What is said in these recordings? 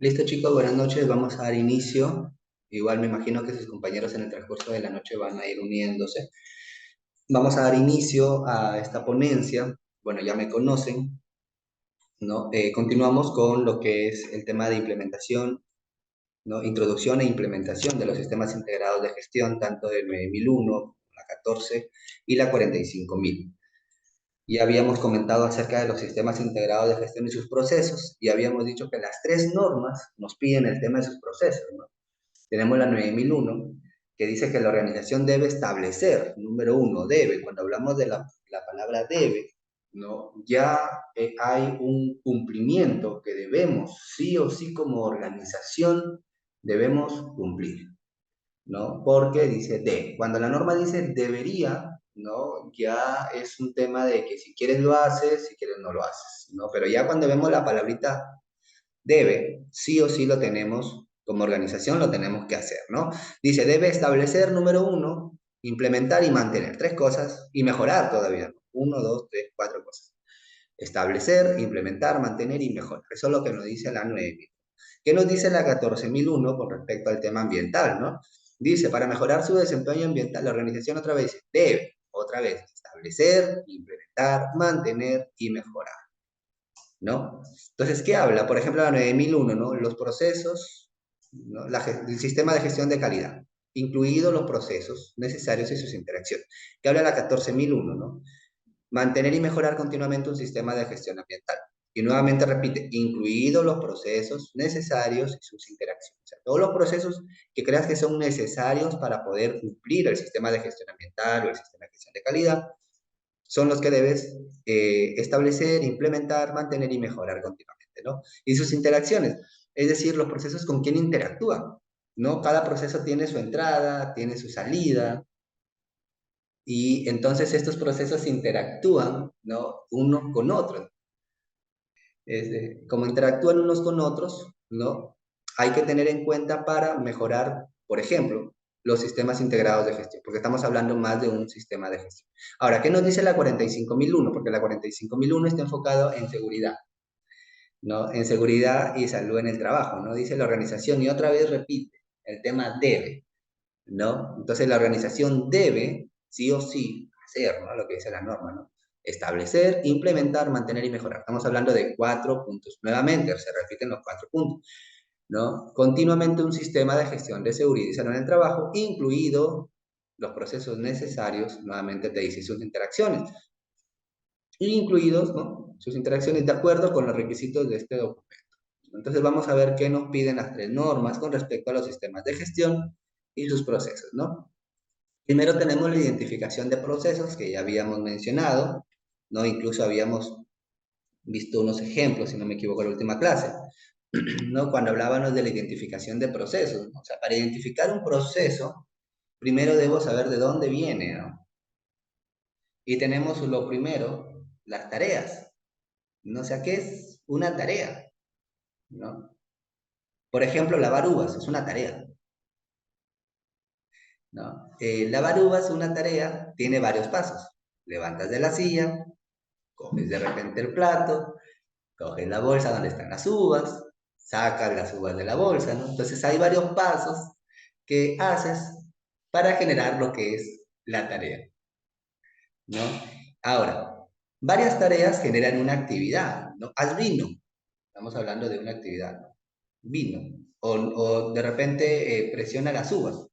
Listo, chicos, buenas noches. Vamos a dar inicio. Igual me imagino que sus compañeros en el transcurso de la noche van a ir uniéndose. Vamos a dar inicio a esta ponencia. Bueno, ya me conocen, ¿no? Continuamos con lo que es el tema de implementación, ¿no? Introducción e implementación de los sistemas integrados de gestión, tanto del 9001, la 14 y la 45000. Ya habíamos comentado acerca de los sistemas integrados de gestión y sus procesos, y habíamos dicho que las tres normas nos piden el tema de sus procesos, ¿no? Tenemos la 9001, que dice que la organización debe establecer, número uno, debe. Cuando hablamos de la palabra debe, ¿no? Ya hay un cumplimiento que debemos, sí o sí como organización, debemos cumplir, ¿no? Porque dice de. Cuando la norma dice debería, ¿no? Ya es un tema de que si quieres lo haces, si quieres no lo haces, ¿no? Pero ya cuando vemos la palabrita debe, sí o sí lo tenemos, como organización lo tenemos que hacer, ¿no? Dice, debe establecer, número uno, implementar y mantener tres cosas y mejorar todavía, ¿no? Uno, dos, tres, cuatro cosas. Establecer, implementar, mantener y mejorar. Eso es lo que nos dice la 9000. ¿Qué nos dice la 14001 con respecto al tema ambiental, ¿no? Dice, para mejorar su desempeño ambiental, la organización otra vez debe, otra vez, establecer, implementar, mantener y mejorar, ¿no? Entonces, ¿qué habla? Por ejemplo, la 9001, ¿no? Los procesos, ¿no? El sistema de gestión de calidad, incluidos los procesos necesarios y sus interacciones. ¿Qué habla la 14001, ¿no? Mantener y mejorar continuamente un sistema de gestión ambiental. Y nuevamente repite, incluidos los procesos necesarios y sus interacciones. O sea, todos los procesos que creas que son necesarios para poder cumplir el sistema de gestión ambiental o el sistema de gestión de calidad, son los que debes establecer, implementar, mantener y mejorar continuamente, ¿no? Y sus interacciones, es decir, los procesos con quién interactúan, ¿no? Cada proceso tiene su entrada, tiene su salida, y entonces estos procesos interactúan, ¿no? Unos con otros. Como interactúan unos con otros, ¿no? Hay que tener en cuenta para mejorar, por ejemplo, los sistemas integrados de gestión, porque estamos hablando más de un sistema de gestión. Ahora, ¿qué nos dice la 45001? Porque la 45001 está enfocado en seguridad, ¿no? En seguridad y salud en el trabajo, ¿no? Dice la organización y otra vez repite, el tema debe, ¿no? Entonces la organización debe, sí o sí, hacer, ¿no? Lo que dice la norma, ¿no? Establecer, implementar, mantener y mejorar. Estamos hablando de 4 puntos. Nuevamente, se repiten los 4 puntos, ¿no? Continuamente un sistema de gestión de seguridad y salud en el trabajo, incluido los procesos necesarios, nuevamente te dice sus interacciones, incluidos, ¿no? Sus interacciones de acuerdo con los requisitos de este documento. Entonces vamos a ver qué nos piden las tres normas con respecto a los sistemas de gestión y sus procesos, ¿no? Primero tenemos la identificación de procesos que ya habíamos mencionado, ¿no? Incluso habíamos visto unos ejemplos, si no me equivoco, en la última clase, ¿no? Cuando hablábamos de la identificación de procesos, ¿no? O sea, para identificar un proceso, primero debo saber de dónde viene, ¿no? Y tenemos lo primero, las tareas, ¿no? O sea, ¿qué es una tarea? ¿No? Por ejemplo, lavar uvas es una tarea, ¿no? Lavar uvas es una tarea, tiene varios pasos. Levantas de la silla, coges de repente el plato, coges la bolsa donde están las uvas, sacas las uvas de la bolsa, ¿no? Entonces hay varios pasos que haces para generar lo que es la tarea, ¿no? Ahora, varias tareas generan una actividad, ¿no? Haz vino, estamos hablando de una actividad, ¿no? Vino, o de repente presiona las uvas,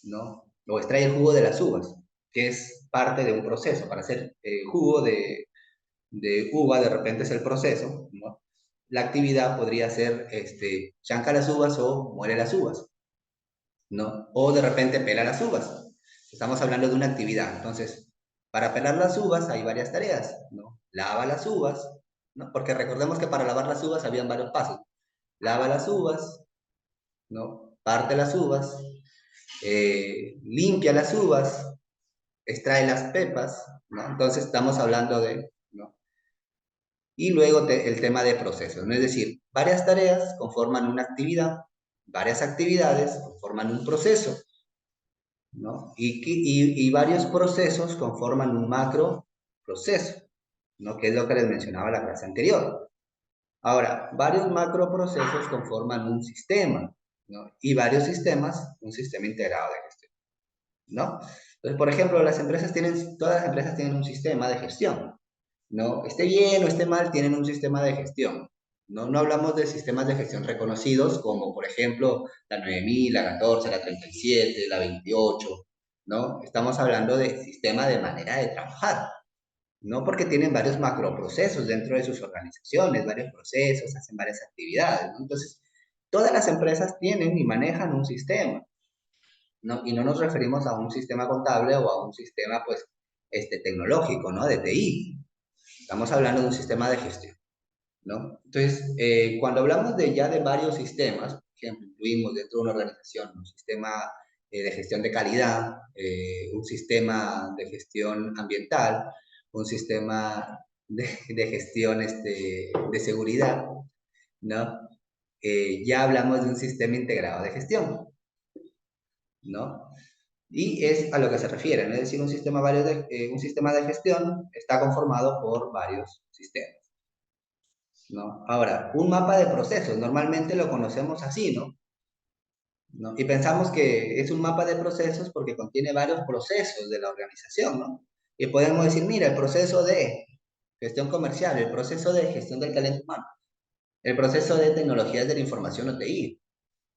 ¿no? O extrae el jugo de las uvas, que es parte de un proceso. Para hacer jugo de uva, de repente es el proceso, ¿no? La actividad podría ser, chanca las uvas o muele las uvas, ¿no? O de repente pela las uvas. Estamos hablando de una actividad. Entonces, para pelar las uvas hay varias tareas, ¿no? Lava las uvas, ¿no? Porque recordemos que para lavar las uvas habían varios pasos. Lava las uvas, ¿no? Parte las uvas, limpia las uvas, extrae las pepas, ¿no? Entonces estamos hablando de, ¿no? Y luego el tema de procesos, ¿no? Es decir, varias tareas conforman una actividad, varias actividades conforman un proceso, ¿no? Y varios procesos conforman un macro proceso, ¿no? Que es lo que les mencionaba la clase anterior. Ahora, varios macroprocesos conforman un sistema, ¿no? Y varios sistemas, un sistema integrado de gestión, ¿no? Entonces, por ejemplo, todas las empresas tienen un sistema de gestión, ¿no? Esté bien o esté mal, tienen un sistema de gestión. No hablamos de sistemas de gestión reconocidos como, por ejemplo, la 9000, la 14, la 37, la 28, ¿no? Estamos hablando de sistema de manera de trabajar, ¿no? Porque tienen varios macroprocesos dentro de sus organizaciones, varios procesos, hacen varias actividades, ¿no? Entonces, todas las empresas tienen y manejan un sistema, ¿no? Y no nos referimos a un sistema contable o a un sistema, pues, tecnológico, ¿no? De TI. Estamos hablando de un sistema de gestión, ¿no? Entonces, cuando hablamos de varios sistemas, por ejemplo, incluimos dentro de una organización un sistema de gestión de calidad, un sistema de gestión ambiental, un sistema de gestión de seguridad, ¿no? Ya hablamos de un sistema integrado de gestión, ¿no? Y es a lo que se refiere, ¿no? Es decir, un sistema de gestión está conformado por varios sistemas, ¿no? Ahora, un mapa de procesos, normalmente lo conocemos así, ¿no? ¿No? Y pensamos que es un mapa de procesos porque contiene varios procesos de la organización, ¿no? Y podemos decir, mira, el proceso de gestión comercial, el proceso de gestión del talento humano, el proceso de tecnologías de la información o TI,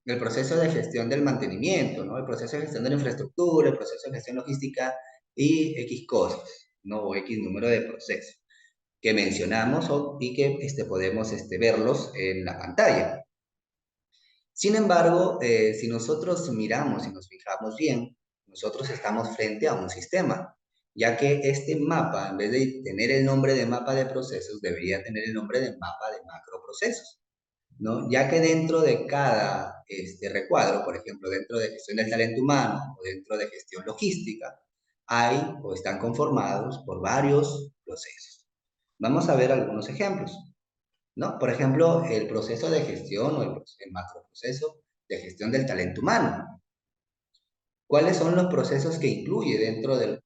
el proceso de gestión del mantenimiento, ¿no? El proceso de gestión de la infraestructura, el proceso de gestión logística y X cosas, ¿no? O X número de procesos que mencionamos y que podemos verlos en la pantalla. Sin embargo, si nosotros miramos y nos fijamos bien, nosotros estamos frente a un sistema, ya que este mapa, en vez de tener el nombre de mapa de procesos, debería tener el nombre de mapa de macroprocesos, ¿no? Ya que dentro de cada recuadro, por ejemplo, dentro de gestión del talento humano o dentro de gestión logística, hay o están conformados por varios procesos. Vamos a ver algunos ejemplos, ¿no? Por ejemplo, el proceso de gestión o el macroproceso de gestión del talento humano. ¿Cuáles son los procesos que incluye dentro del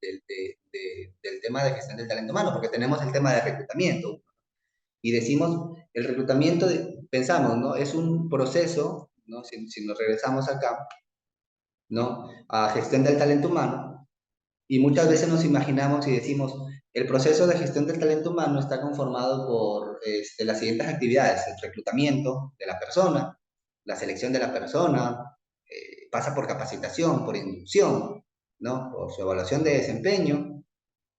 tema de gestión del talento humano? Porque tenemos el tema de reclutamiento y decimos, el reclutamiento, pensamos, ¿no? Es un proceso, ¿no? Si nos regresamos acá, ¿no? A gestión del talento humano, y muchas veces nos imaginamos y decimos, el proceso de gestión del talento humano está conformado por las siguientes actividades: el reclutamiento de la persona, la selección de la persona, pasa por capacitación, por inducción, ¿no? Por su evaluación de desempeño,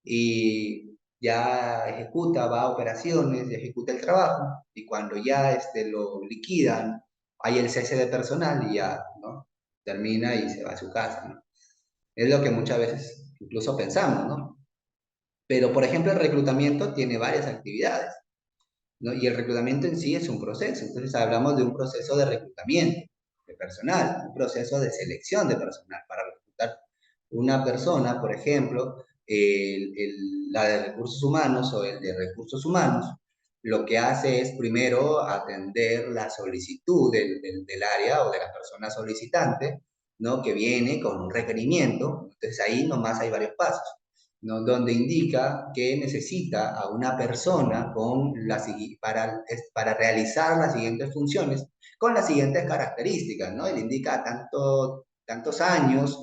y ya ejecuta, va a operaciones, y ejecuta el trabajo, y cuando ya lo liquidan, hay el cese de personal y ya, ¿no? Termina y se va a su casa, ¿no? Es lo que muchas veces incluso pensamos, ¿no? Pero, por ejemplo, el reclutamiento tiene varias actividades, ¿no? Y el reclutamiento en sí es un proceso. Entonces, hablamos de un proceso de reclutamiento de personal, un proceso de selección de personal para reclutar una persona, por ejemplo, la de recursos humanos o el de recursos humanos, lo que hace es primero atender la solicitud del área o de la persona solicitante, ¿no? Que viene con un requerimiento. Entonces ahí nomás hay varios pasos, ¿no? Donde indica que necesita a una persona para realizar las siguientes funciones con las siguientes características, ¿no? Y le indica tantos años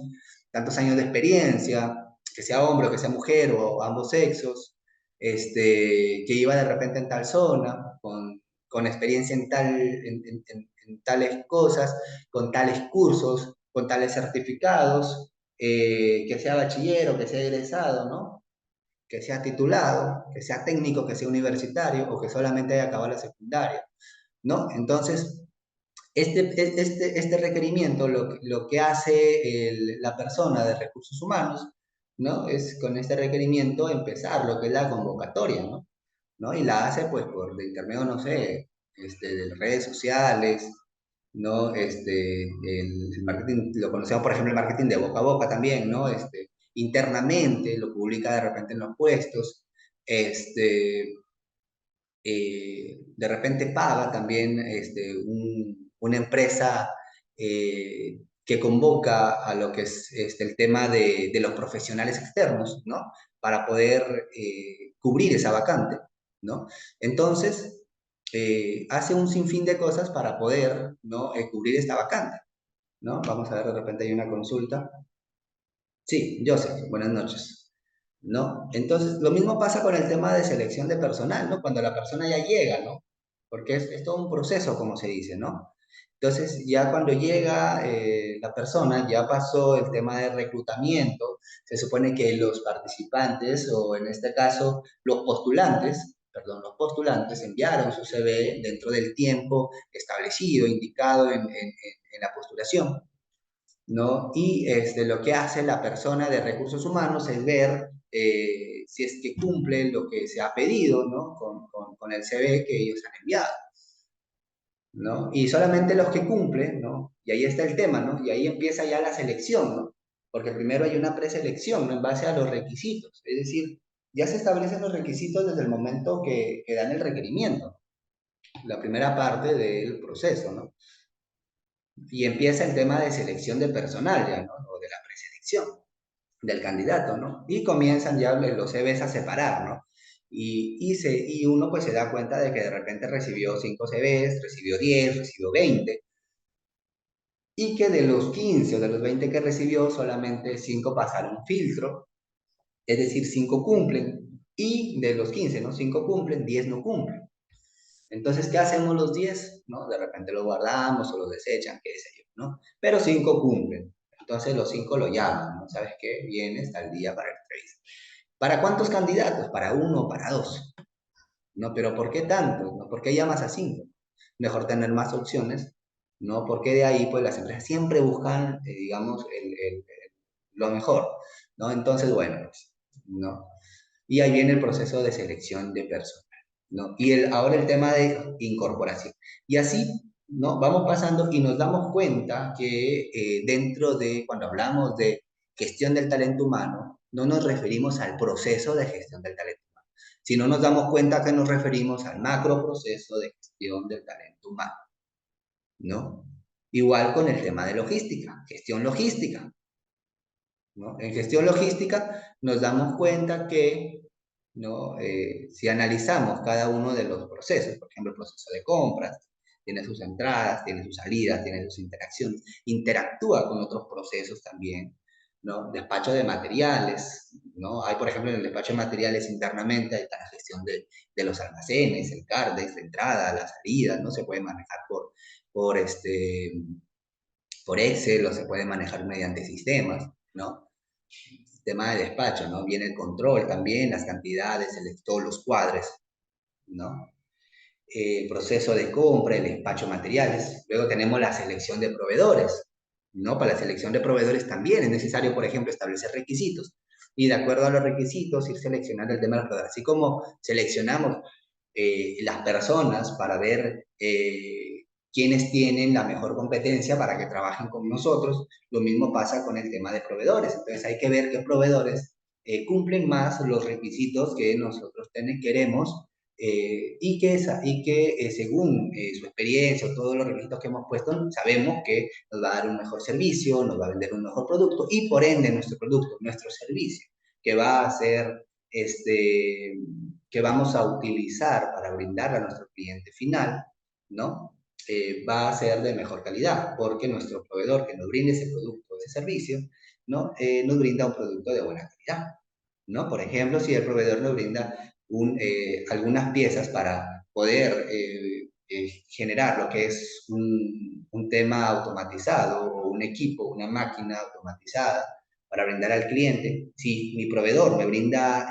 de experiencia, que sea hombre o que sea mujer o ambos sexos, que iba de repente en tal zona, con experiencia en tales cosas, con tales cursos, con tales certificados, que sea bachiller o que sea egresado, ¿no? Que sea titulado, que sea técnico, que sea universitario o que solamente haya acabado la secundaria, ¿no? Entonces, este requerimiento lo que hace la persona de recursos humanos, ¿no? Es con este requerimiento empezar lo que es la convocatoria, ¿no? ¿No? Y la hace pues por de intermedio, no sé, de redes sociales, ¿no? El marketing, lo conocemos por ejemplo el marketing de boca a boca también, ¿no? Internamente lo publica de repente en los puestos, de repente paga también una empresa que convoca a lo que es el tema de los profesionales externos, ¿no? Para poder cubrir esa vacante, ¿no? Entonces, hace un sinfín de cosas para poder, ¿no? Cubrir esta vacante, ¿no? Vamos a ver, de repente hay una consulta. Sí, Joseph, buenas noches. ¿No? Entonces, lo mismo pasa con el tema de selección de personal, ¿no? Cuando la persona ya llega, ¿no? Porque es todo un proceso, como se dice, ¿no? Entonces, ya cuando llega la persona, ya pasó el tema de reclutamiento, se supone que los participantes, o en este caso, los postulantes, perdón, los postulantes enviaron su CV dentro del tiempo establecido, indicado en la postulación. ¿No? Y lo que hace la persona de recursos humanos es ver si es que cumple lo que se ha pedido, ¿no? Con el CV que ellos han enviado, ¿no? Y solamente los que cumplen, ¿no? Y ahí está el tema, ¿no? Y ahí empieza ya la selección, ¿no? Porque primero hay una preselección, ¿no? En base a los requisitos, es decir, ya se establecen los requisitos desde el momento que dan el requerimiento, la primera parte del proceso, ¿no? Y empieza el tema de selección de personal ya, ¿no? O de la preselección del candidato, ¿no? Y comienzan ya los CVs a separar, ¿no? Y uno pues se da cuenta de que de repente recibió 5 CVs, recibió 10, recibió 20, y que de los 15 o de los 20 que recibió, solamente 5 pasaron filtro, es decir, 5 cumplen, y de los 15, ¿no? 5 cumplen, 10 no cumplen. Entonces, ¿qué hacemos los 10? ¿No? De repente lo guardamos o lo desechan, qué sé yo, ¿no? Pero 5 cumplen. Entonces los 5 lo llaman, ¿no? ¿Sabes qué? Viene, está el día para el entrevista. ¿Para cuántos candidatos? Para uno o para dos. ¿No? Pero ¿por qué tanto? ¿No? ¿Por qué llamas a 5? Mejor tener más opciones, ¿no? Porque de ahí, pues las empresas siempre buscan, digamos, lo mejor, ¿no? Entonces, bueno, pues, ¿no? Y ahí viene el proceso de selección de personas, ¿no? Y ahora el tema de incorporación. Y así, ¿no? Vamos pasando y nos damos cuenta que dentro de, cuando hablamos de gestión del talento humano, no nos referimos al proceso de gestión del talento humano, sino nos damos cuenta que nos referimos al macro proceso de gestión del talento humano, ¿no? Igual con el tema de logística, gestión logística, ¿no? En gestión logística nos damos cuenta que, ¿no? Si analizamos cada uno de los procesos, por ejemplo, el proceso de compras, tiene sus entradas, tiene sus salidas, tiene sus interacciones, interactúa con otros procesos también, ¿no? Despacho de materiales, ¿no? Hay, por ejemplo, en el despacho de materiales internamente, hay la gestión de los almacenes, el CARDEX, la entrada, la salida, ¿no? Se puede manejar por, este, por Excel o se puede manejar mediante sistemas, ¿no? Tema de despacho, ¿no? Viene el control también, las cantidades, todos los cuadres, ¿no? El proceso de compra, el despacho de materiales. Luego tenemos la selección de proveedores, ¿no? Para la selección de proveedores también es necesario, por ejemplo, establecer requisitos. Y de acuerdo a los requisitos, ir seleccionando el tema de los proveedores. Así como seleccionamos las personas para ver quiénes tienen la mejor competencia para que trabajen con nosotros. Lo mismo pasa con el tema de proveedores. Entonces hay que ver qué proveedores cumplen más los requisitos que nosotros queremos y que según su experiencia o todos los requisitos que hemos puesto, sabemos que nos va a dar un mejor servicio, nos va a vender un mejor producto y por ende nuestro producto, nuestro servicio, que va a ser que vamos a utilizar para brindarle a nuestro cliente final, ¿no? Va a ser de mejor calidad, porque nuestro proveedor que nos brinde ese producto o ese servicio, ¿no? Nos brinda un producto de buena calidad, ¿no? Por ejemplo, si el proveedor nos brinda algunas piezas para poder generar lo que es un tema automatizado o un equipo, una máquina automatizada, para brindar al cliente. Si mi proveedor me brinda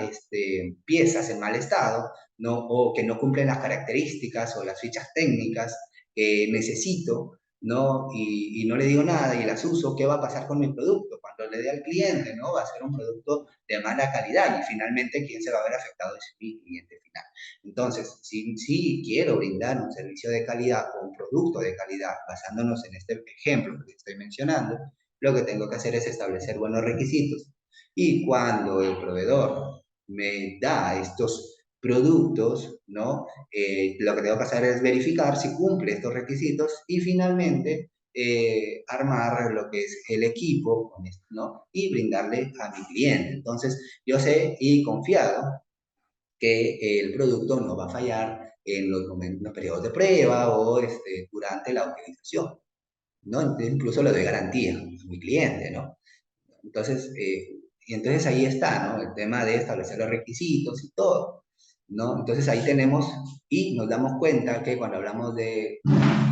piezas en mal estado, ¿no? O que no cumplen las características o las fichas técnicas que necesito, ¿no? Y no le digo nada y las uso, ¿qué va a pasar con mi producto? Cuando le dé al cliente, ¿no? Va a ser un producto de mala calidad y finalmente, ¿quién se va a ver afectado? Es mi cliente final. Entonces, si quiero brindar un servicio de calidad o un producto de calidad, basándonos en este ejemplo que estoy mencionando, lo que tengo que hacer es establecer buenos requisitos. Y cuando el proveedor me da estos productos, ¿no? Lo que tengo que hacer es verificar si cumple estos requisitos y finalmente armar lo que es el equipo, ¿no? Y brindarle a mi cliente. Entonces, yo sé y confiado que el producto no va a fallar en los momentos, los periodos de prueba o durante la utilización, ¿no? Entonces, incluso le doy garantía a mi cliente, ¿no? Entonces, y entonces ahí está, ¿no? El tema de establecer los requisitos y todo, ¿no? Entonces ahí tenemos y nos damos cuenta que cuando hablamos de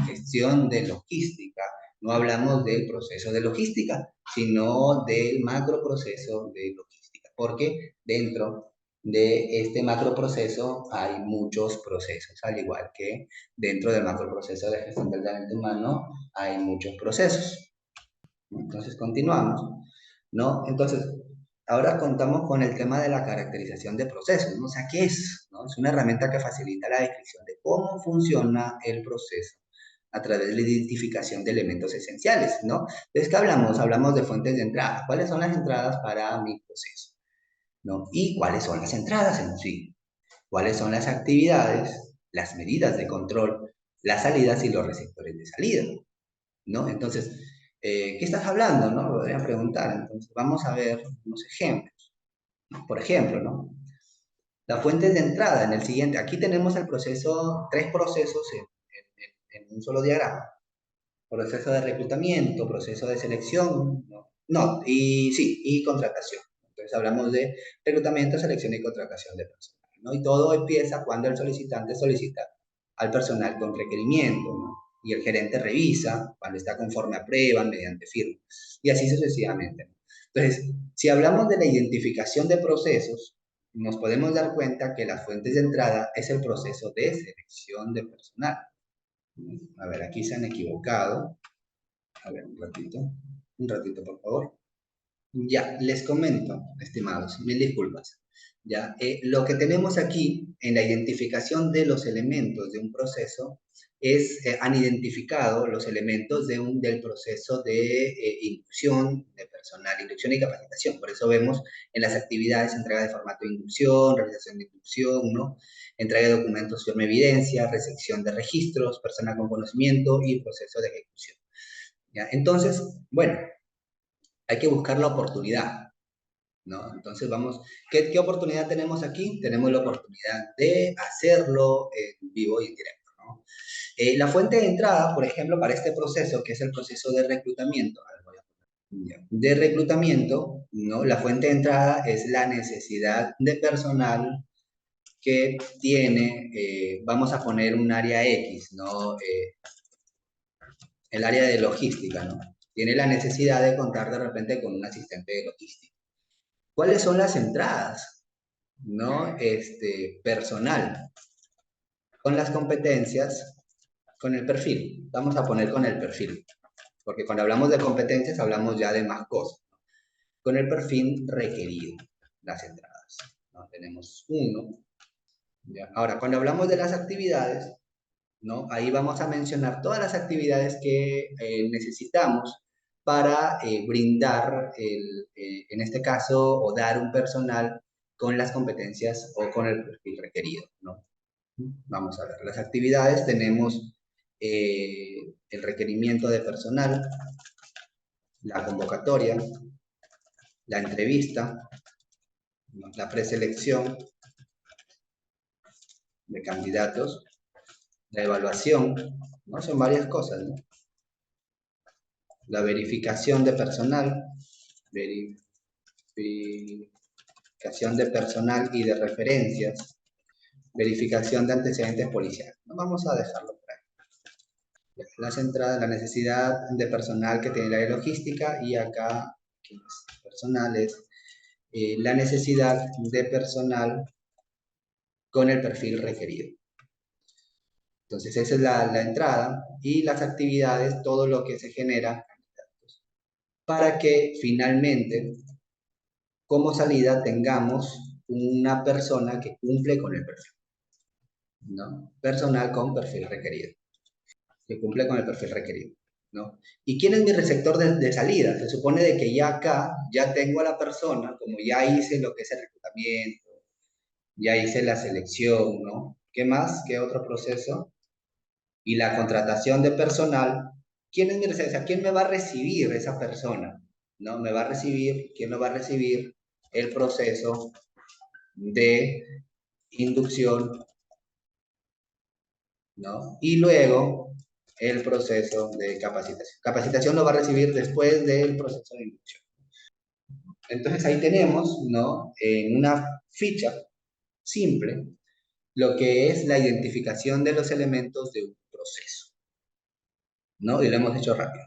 gestión de logística, no hablamos del proceso de logística, sino del macro proceso de logística, porque dentro de este macro proceso hay muchos procesos, al igual que dentro del macro proceso de gestión del talento humano hay muchos procesos. Entonces continuamos, ¿no? Entonces, ahora contamos con el tema de la caracterización de procesos, ¿no? O sea, ¿qué es? ¿No? Es una herramienta que facilita la descripción de cómo funciona el proceso a través de la identificación de elementos esenciales, ¿no? Entonces, ¿qué hablamos? Hablamos de fuentes de entrada. ¿Cuáles son las entradas para mi proceso? ¿No? ¿Y cuáles son las entradas en sí? ¿Cuáles son las actividades, las medidas de control, las salidas y los receptores de salida? ¿No? Entonces, ¿qué estás hablando? ¿No? Lo podrían preguntar. Entonces, vamos a ver unos ejemplos. Por ejemplo, ¿no? Las fuentes de entrada en el siguiente. Aquí tenemos el proceso, tres procesos en un solo diagrama. Proceso de reclutamiento, proceso de selección, no, y sí, y contratación. Entonces hablamos de reclutamiento, selección y contratación de personal, ¿no? Y todo empieza cuando el solicitante solicita al personal con requerimiento, ¿no? Y el gerente revisa cuando está conforme a prueba mediante firma, y así sucesivamente, ¿no? Entonces, si hablamos de la identificación de procesos, nos podemos dar cuenta que las fuentes de entrada es el proceso de selección de personal. A ver, aquí se han equivocado. A ver, un ratito, por favor. Ya, les comento, estimados, mil disculpas. Ya, lo que tenemos aquí en la identificación de los elementos de un proceso es, han identificado los elementos del proceso de inducción de personal, inducción y capacitación. Por eso vemos en las actividades entrega de formato de inducción, realización de inducción, ¿no? Entrega de documentos, firma evidencia, recepción de registros, persona con conocimiento y proceso de ejecución. ¿Ya? Entonces, bueno, hay que buscar la oportunidad, ¿no? Entonces vamos, ¿qué oportunidad tenemos aquí? Tenemos la oportunidad de hacerlo en vivo y en directo, ¿no? La fuente de entrada, por ejemplo, para este proceso, que es el proceso de reclutamiento, de reclutamiento, ¿no? La fuente de entrada es la necesidad de personal que tiene, vamos a poner un área X, ¿no? El área de logística, ¿no? Tiene la necesidad de contar de repente con un asistente de logística. ¿Cuáles son las entradas? ¿No? Personal, con las competencias, con el perfil. Vamos a poner con el perfil, porque cuando hablamos de competencias hablamos ya de más cosas. Con el perfil requerido, las entradas. ¿No? Tenemos uno. ¿Ya? Ahora, cuando hablamos de las actividades, ¿no? Ahí vamos a mencionar todas las actividades que necesitamos para brindar, en este caso, o dar un personal con las competencias o con el perfil requerido, ¿no? Vamos a ver, las actividades tenemos el requerimiento de personal, la convocatoria, la entrevista, ¿no? La preselección de candidatos, la evaluación, ¿no? Son varias cosas, ¿no? La verificación de personal, verificación de personal y de referencias, verificación de antecedentes policiales. No vamos a dejarlo por ahí. Las entradas, la necesidad de personal que tiene la área logística y acá, personales, la necesidad de personal con el perfil requerido. Entonces, esa es la entrada y las actividades, todo lo que se genera para que finalmente como salida tengamos una persona que cumple con el perfil, ¿no? Personal con perfil requerido, que cumple con el perfil requerido, ¿no? ¿Y quién es mi receptor de salida? Se supone de que ya acá, ya tengo a la persona, como ya hice lo que es el reclutamiento, ya hice la selección, ¿no? ¿Qué más? ¿Qué otro proceso? Y la contratación de personal. ¿Quién es mi receptor? O sea, ¿quién me va a recibir esa persona? ¿No? Me va a recibir, ¿quién me va a recibir? El proceso de inducción, ¿no? Y luego el proceso de capacitación. Capacitación lo va a recibir después del proceso de inducción. Entonces ahí tenemos, ¿no? En una ficha simple, lo que es la identificación de los elementos de un proceso, ¿no? Y lo hemos hecho rápido,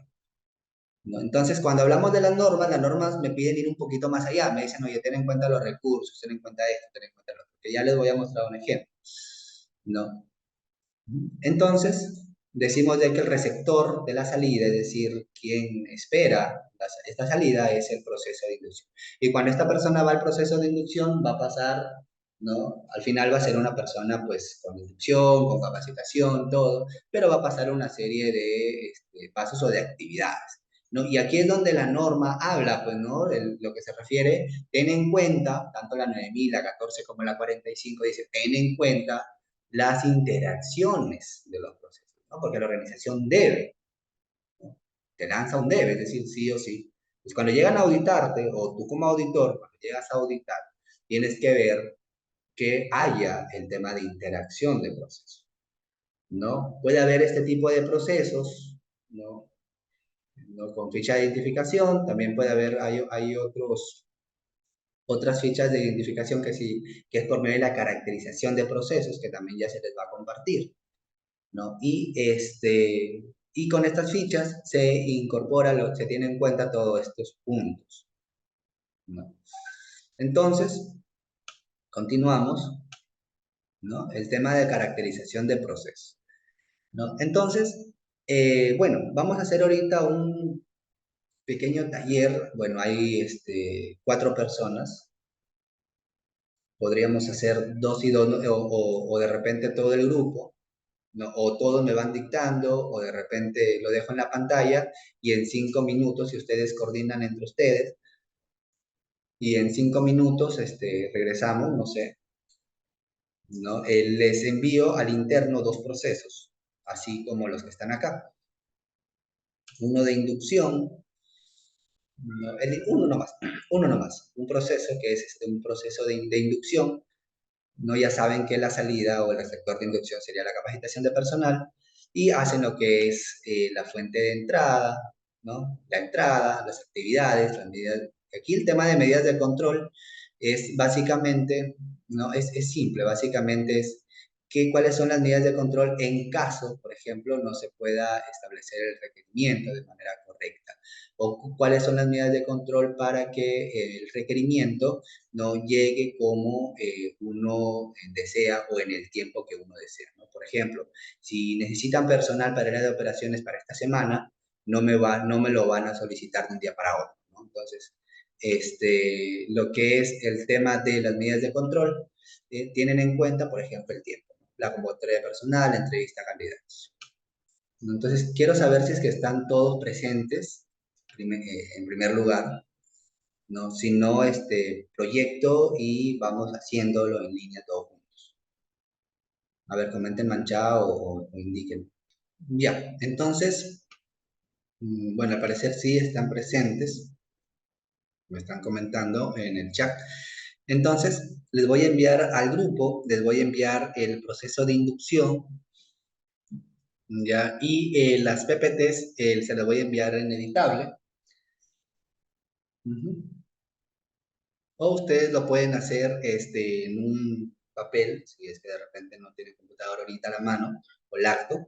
¿no? Entonces, cuando hablamos de las normas me piden ir un poquito más allá. Me dicen, oye, ten en cuenta los recursos, ten en cuenta esto, ten en cuenta lo otro, que ya les voy a mostrar un ejemplo, ¿no? Entonces, decimos de que el receptor de la salida, es decir, quien espera esta salida, es el proceso de inducción. Y cuando esta persona va al proceso de inducción, va a pasar, ¿no? Al final va a ser una persona, pues, con inducción, con capacitación, todo, pero va a pasar una serie de pasos o de actividades, ¿no? Y aquí es donde la norma habla, pues, ¿no? De lo que se refiere, ten en cuenta, tanto la 9000, la 14 como la 45, dice, ten en cuenta las interacciones de los procesos, ¿no? Porque la organización debe, ¿no? Te lanza un debe, es decir, sí o sí. Pues cuando llegan a auditarte, o tú como auditor, cuando llegas a auditar, tienes que ver que haya el tema de interacción de procesos, ¿no? Puede haber este tipo de procesos, ¿no? ¿No? Con ficha de identificación, también puede haber, hay otras fichas de identificación que sí, que es por medio de la caracterización de procesos, que también ya se les va a compartir, ¿no? Y con estas fichas se incorpora, se tiene en cuenta todos estos puntos, ¿no? Entonces, continuamos, ¿no? El tema de caracterización de procesos, ¿no? Entonces, bueno, vamos a hacer ahorita un pequeño taller. Bueno, hay 4 personas, podríamos hacer 2 y 2, ¿no? O de repente todo el grupo, ¿no? O todos me van dictando, o de repente lo dejo en la pantalla y en 5 minutos, si ustedes coordinan entre ustedes, y en 5 minutos regresamos, no sé, ¿no? Les envío al interno 2 procesos, así como los que están acá. Uno de inducción, ¿no? Uno nomás, un proceso que es un proceso de inducción, ¿no? Ya saben que la salida o el receptor de inducción sería la capacitación de personal, y hacen lo que es la fuente de entrada, ¿no? La entrada, las actividades, las medidas. Aquí el tema de medidas de control es básicamente, ¿no? Es simple, básicamente es cuáles son las medidas de control en caso, por ejemplo, no se pueda establecer el requerimiento de manera correcta, o cuáles son las medidas de control para que el requerimiento no llegue como uno desea o en el tiempo que uno desea, ¿no? Por ejemplo, si necesitan personal para el área de operaciones para esta semana, no me lo van a solicitar de un día para otro, ¿no? Entonces, lo que es el tema de las medidas de control, tienen en cuenta, por ejemplo, el tiempo, ¿no? La convocatoria de personal, la entrevista a candidatos. Entonces, quiero saber si es que están todos presentes, en primer lugar, ¿no? Si no, proyecto y vamos haciéndolo en línea todos juntos. A ver, comenten manchado o indiquen. Ya, entonces, bueno, al parecer sí están presentes, me están comentando en el chat. Entonces, les voy a enviar al grupo, les voy a enviar el proceso de inducción, ¿ya? Y las PPTs se las voy a enviar en editable. Uh-huh. O ustedes lo pueden hacer en un papel, si es que de repente no tienen computadora ahorita a la mano, o laptop,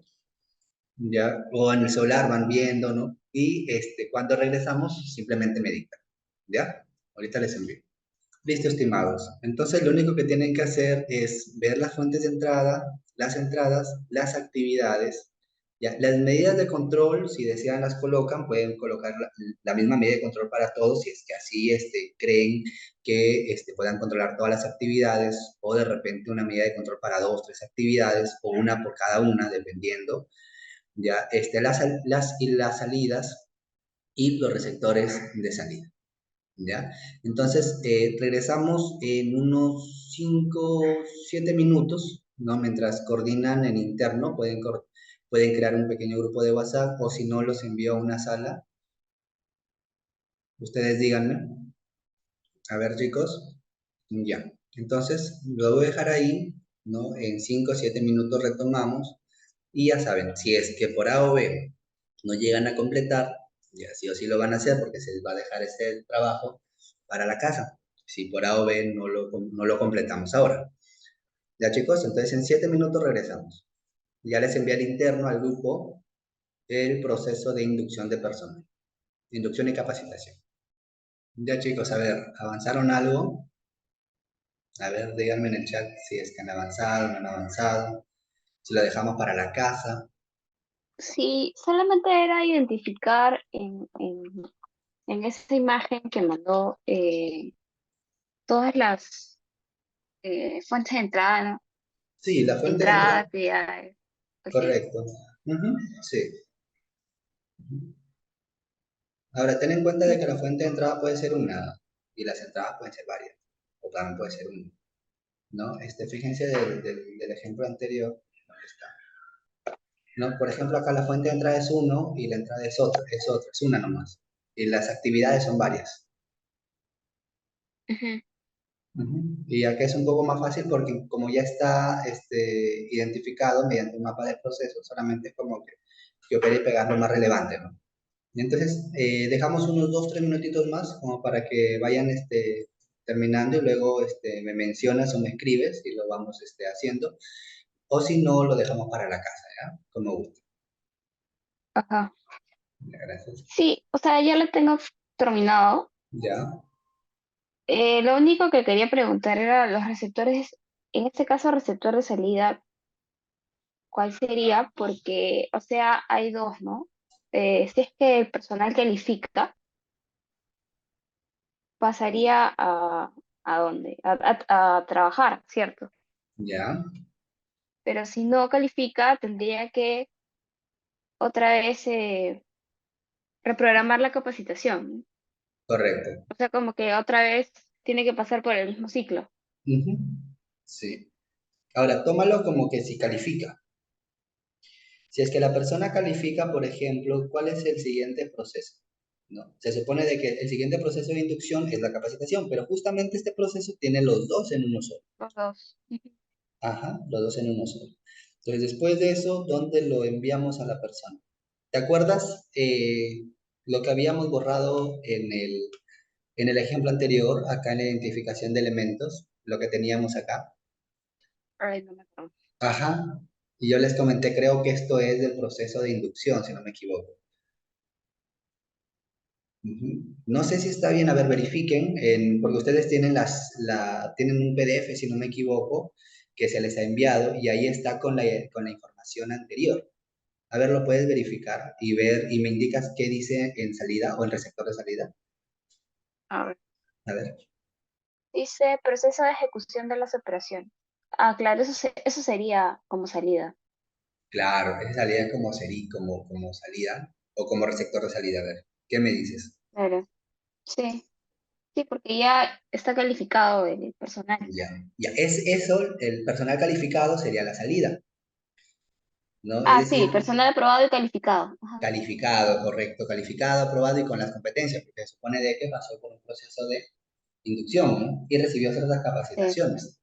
¿ya? O en el celular van viendo, ¿no? Y cuando regresamos, simplemente me dictan, ¿ya? Ahorita les envío. Listo, estimados. Entonces, lo único que tienen que hacer es ver las fuentes de entradas, las actividades, ¿ya? Las medidas de control, si desean las colocan, pueden colocar la misma medida de control para todos, si es que así creen que puedan controlar todas las actividades, o de repente una medida de control para 2, 3 actividades, o una por cada una, dependiendo, ¿ya? Las salidas y los receptores de salida. ¿Ya? Entonces, regresamos en unos 5, 7 minutos, ¿no? Mientras coordinan en interno, pueden crear un pequeño grupo de WhatsApp, o si no, los envío a una sala. Ustedes díganme. A ver, chicos. Ya. Entonces, lo voy a dejar ahí, ¿no? En 5 o 7 minutos retomamos y ya saben, si es que por A o B no llegan a completar, ya sí o sí lo van a hacer porque se les va a dejar ese trabajo para la casa. Si por A o B no lo completamos ahora. Ya chicos, entonces en 7 minutos regresamos. Ya les envié al interno, al grupo, el proceso de inducción de personal. Inducción y capacitación. Ya chicos, a ver, ¿avanzaron algo? A ver, díganme en el chat si es que han avanzado, no han avanzado, si lo dejamos para la casa. Sí, solamente era identificar en esa imagen que mandó todas las fuentes de entrada, ¿no? Sí, la fuente de Entrada, entrada, actividades, así. correcto. Ujú, sí. Ahora, ten en cuenta de que la fuente de entrada puede ser una y las entradas pueden ser varias, o también puede ser una, ¿no? Fíjense del ejemplo anterior, ¿dónde está? ¿No? Por ejemplo, acá la fuente de entrada es uno y la entrada es una nomás. Y las actividades son varias. Ujú. Ujú. Y acá es un poco más fácil porque como ya está identificado mediante un mapa de proceso, solamente es como que opera y pegar lo más relevante, ¿no? Y entonces, dejamos unos 2, 3 minutitos más como para que vayan terminando y luego me mencionas o me escribes y lo vamos haciendo. O si no, lo dejamos para la casa, ¿ya? Como guste. Ajá. Gracias. Sí, o sea, ya lo tengo terminado. Ya, Lo único que quería preguntar era los receptores, en este caso receptor de salida, ¿cuál sería? Porque, o sea, hay dos, ¿no? Si es que el personal califica, pasaría ¿a dónde? A trabajar, ¿cierto? ya, Pero si no califica, tendría que otra vez reprogramar la capacitación, ¿no? correcto. O sea, como que otra vez tiene que pasar por el mismo ciclo. Ujú. Sí. Ahora, tómalo como que si califica. Si es que la persona califica, por ejemplo, ¿cuál es el siguiente proceso? ¿No? Se supone de que el siguiente proceso de inducción es la capacitación, pero justamente este proceso tiene los dos en uno solo. Los dos. Ajá, los dos en uno solo. Entonces, después de eso, ¿dónde lo enviamos a la persona? ¿Te acuerdas lo que habíamos borrado en el ejemplo anterior, acá en la identificación de elementos, lo que teníamos acá? Ay, no me acuerdo. Ajá. Y yo les comenté, creo que esto es del proceso de inducción, si no me equivoco. Ujú. No sé si está bien, a ver, verifiquen, porque ustedes tienen tienen un PDF, si no me equivoco, que se les ha enviado y ahí está con la información anterior. A ver, lo puedes verificar y ver y me indicas qué dice en salida o en receptor de salida. A ver. A ver, Dice proceso de ejecución de las operaciones. Ah, claro, eso sería como salida. claro, esa salida como sería, como salida o como receptor de salida. A ver, ¿qué me dices? Claro. Sí, sí, porque ya está calificado el personal. Ya, ya, es eso, el personal calificado sería la salida, ¿no? Es Ah, sí, decir, personal aprobado y calificado. Ajá. calificado, correcto, calificado, aprobado y con las competencias, porque se supone de que pasó por un proceso de inducción, ¿no? Y recibió ciertas Sí, capacitaciones,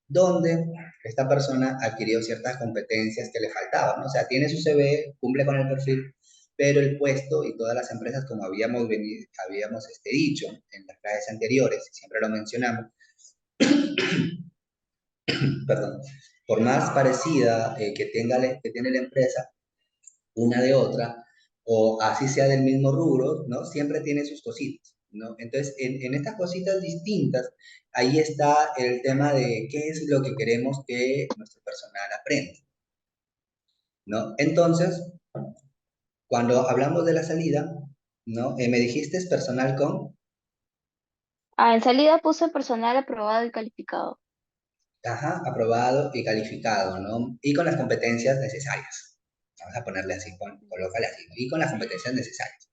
donde esta persona adquirió ciertas competencias que le faltaban, ¿no? O sea, tiene su CV, cumple con el perfil, pero el puesto y todas las empresas, como habíamos dicho en las clases anteriores, siempre lo mencionamos, perdón, por más parecida que tiene la empresa, una de otra, o así sea del mismo rubro, ¿no? Siempre tiene sus cositas, ¿no? Entonces, en estas cositas distintas, ahí está el tema de qué es lo que queremos que nuestro personal aprenda, ¿no? Entonces, cuando hablamos de la salida, ¿no? Me dijiste es personal con, Ah, en salida puse personal aprobado y calificado. ajá, aprobado y calificado, ¿no? Y con las competencias necesarias. Vamos a ponerle así, colócale así, ¿no? Y con las competencias necesarias,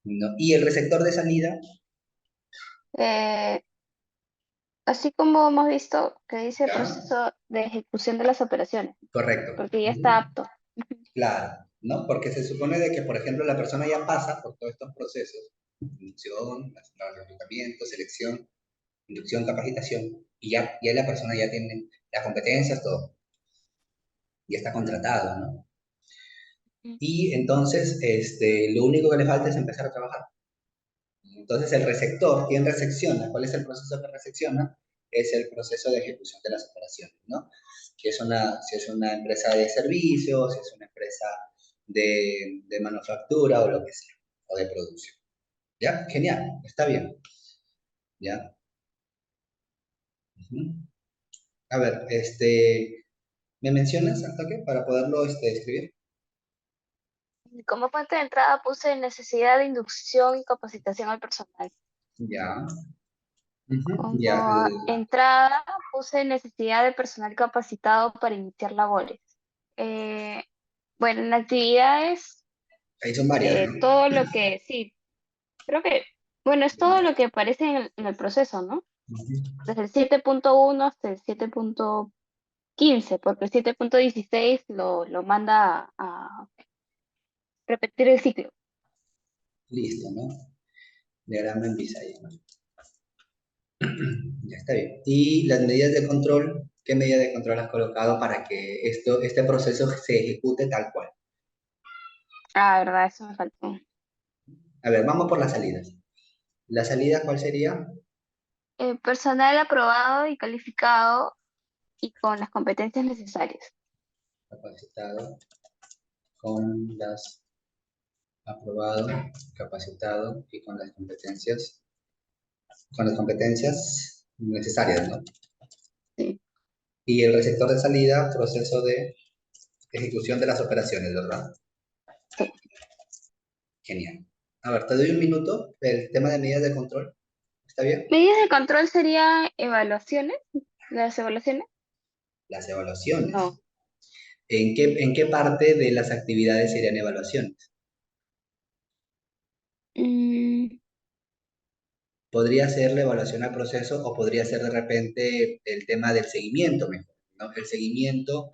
¿no? Y el receptor de salida, Eh, Así como hemos visto que dice ¿ya? proceso de ejecución de las operaciones, Correcto. porque ya está Ujú. apto. Claro, ¿no? Porque se supone de que, por ejemplo, la persona ya pasa por todos estos procesos, inducción, reclutamiento, selección, inducción, capacitación, y ya la persona ya tiene las competencias, todo, ya está contratado, ¿no? Mm. Y entonces, lo único que le falta es empezar a trabajar. Entonces, el receptor, ¿quién recepciona? ¿Cuál es el proceso que recepciona? Es el proceso de ejecución de las operaciones, ¿no? Que es si es una empresa de servicios, si es una empresa de manufactura o lo que sea, o de producción. ¿Ya? Genial, está bien. ¿Ya? Ujú. A ver, ¿me mencionas al toque para poderlo escribir? Como fuente de entrada puse necesidad de inducción y capacitación al personal. Ya. Ujú. Ya, Como entrada puse necesidad de personal capacitado para iniciar labores. Eh, bueno, en actividades, ahí son varias, ¿no? todo lo que, sí, creo que, bueno, es todo lo que aparece en el proceso, ¿no? Ujú. Desde el 7.1 hasta el 7.15, porque el 7.16 lo manda a repetir el ciclo. Listo, ¿no? Diagrama en Visaya, ¿no? Ya está bien. Y las medidas de control, ¿qué medida de control has colocado para que este proceso se ejecute tal cual? Ah, verdad, eso me faltó. A ver, vamos por las salidas. ¿La salida cuál sería? Personal aprobado y calificado y con las competencias necesarias. Capacitado, con las aprobado, capacitado y con las competencias necesarias, ¿no? Sí, Y el receptor de salida, proceso de ejecución de las operaciones, ¿verdad? sí. Genial. A ver, te doy un minuto. El tema de medidas de control, ¿está bien? Medidas de control sería evaluaciones, las evaluaciones. Las evaluaciones. No. ¿En qué parte de las actividades serían evaluaciones? Mm, Podría ser la evaluación al proceso o podría ser de repente el tema del seguimiento mejor, ¿no? El seguimiento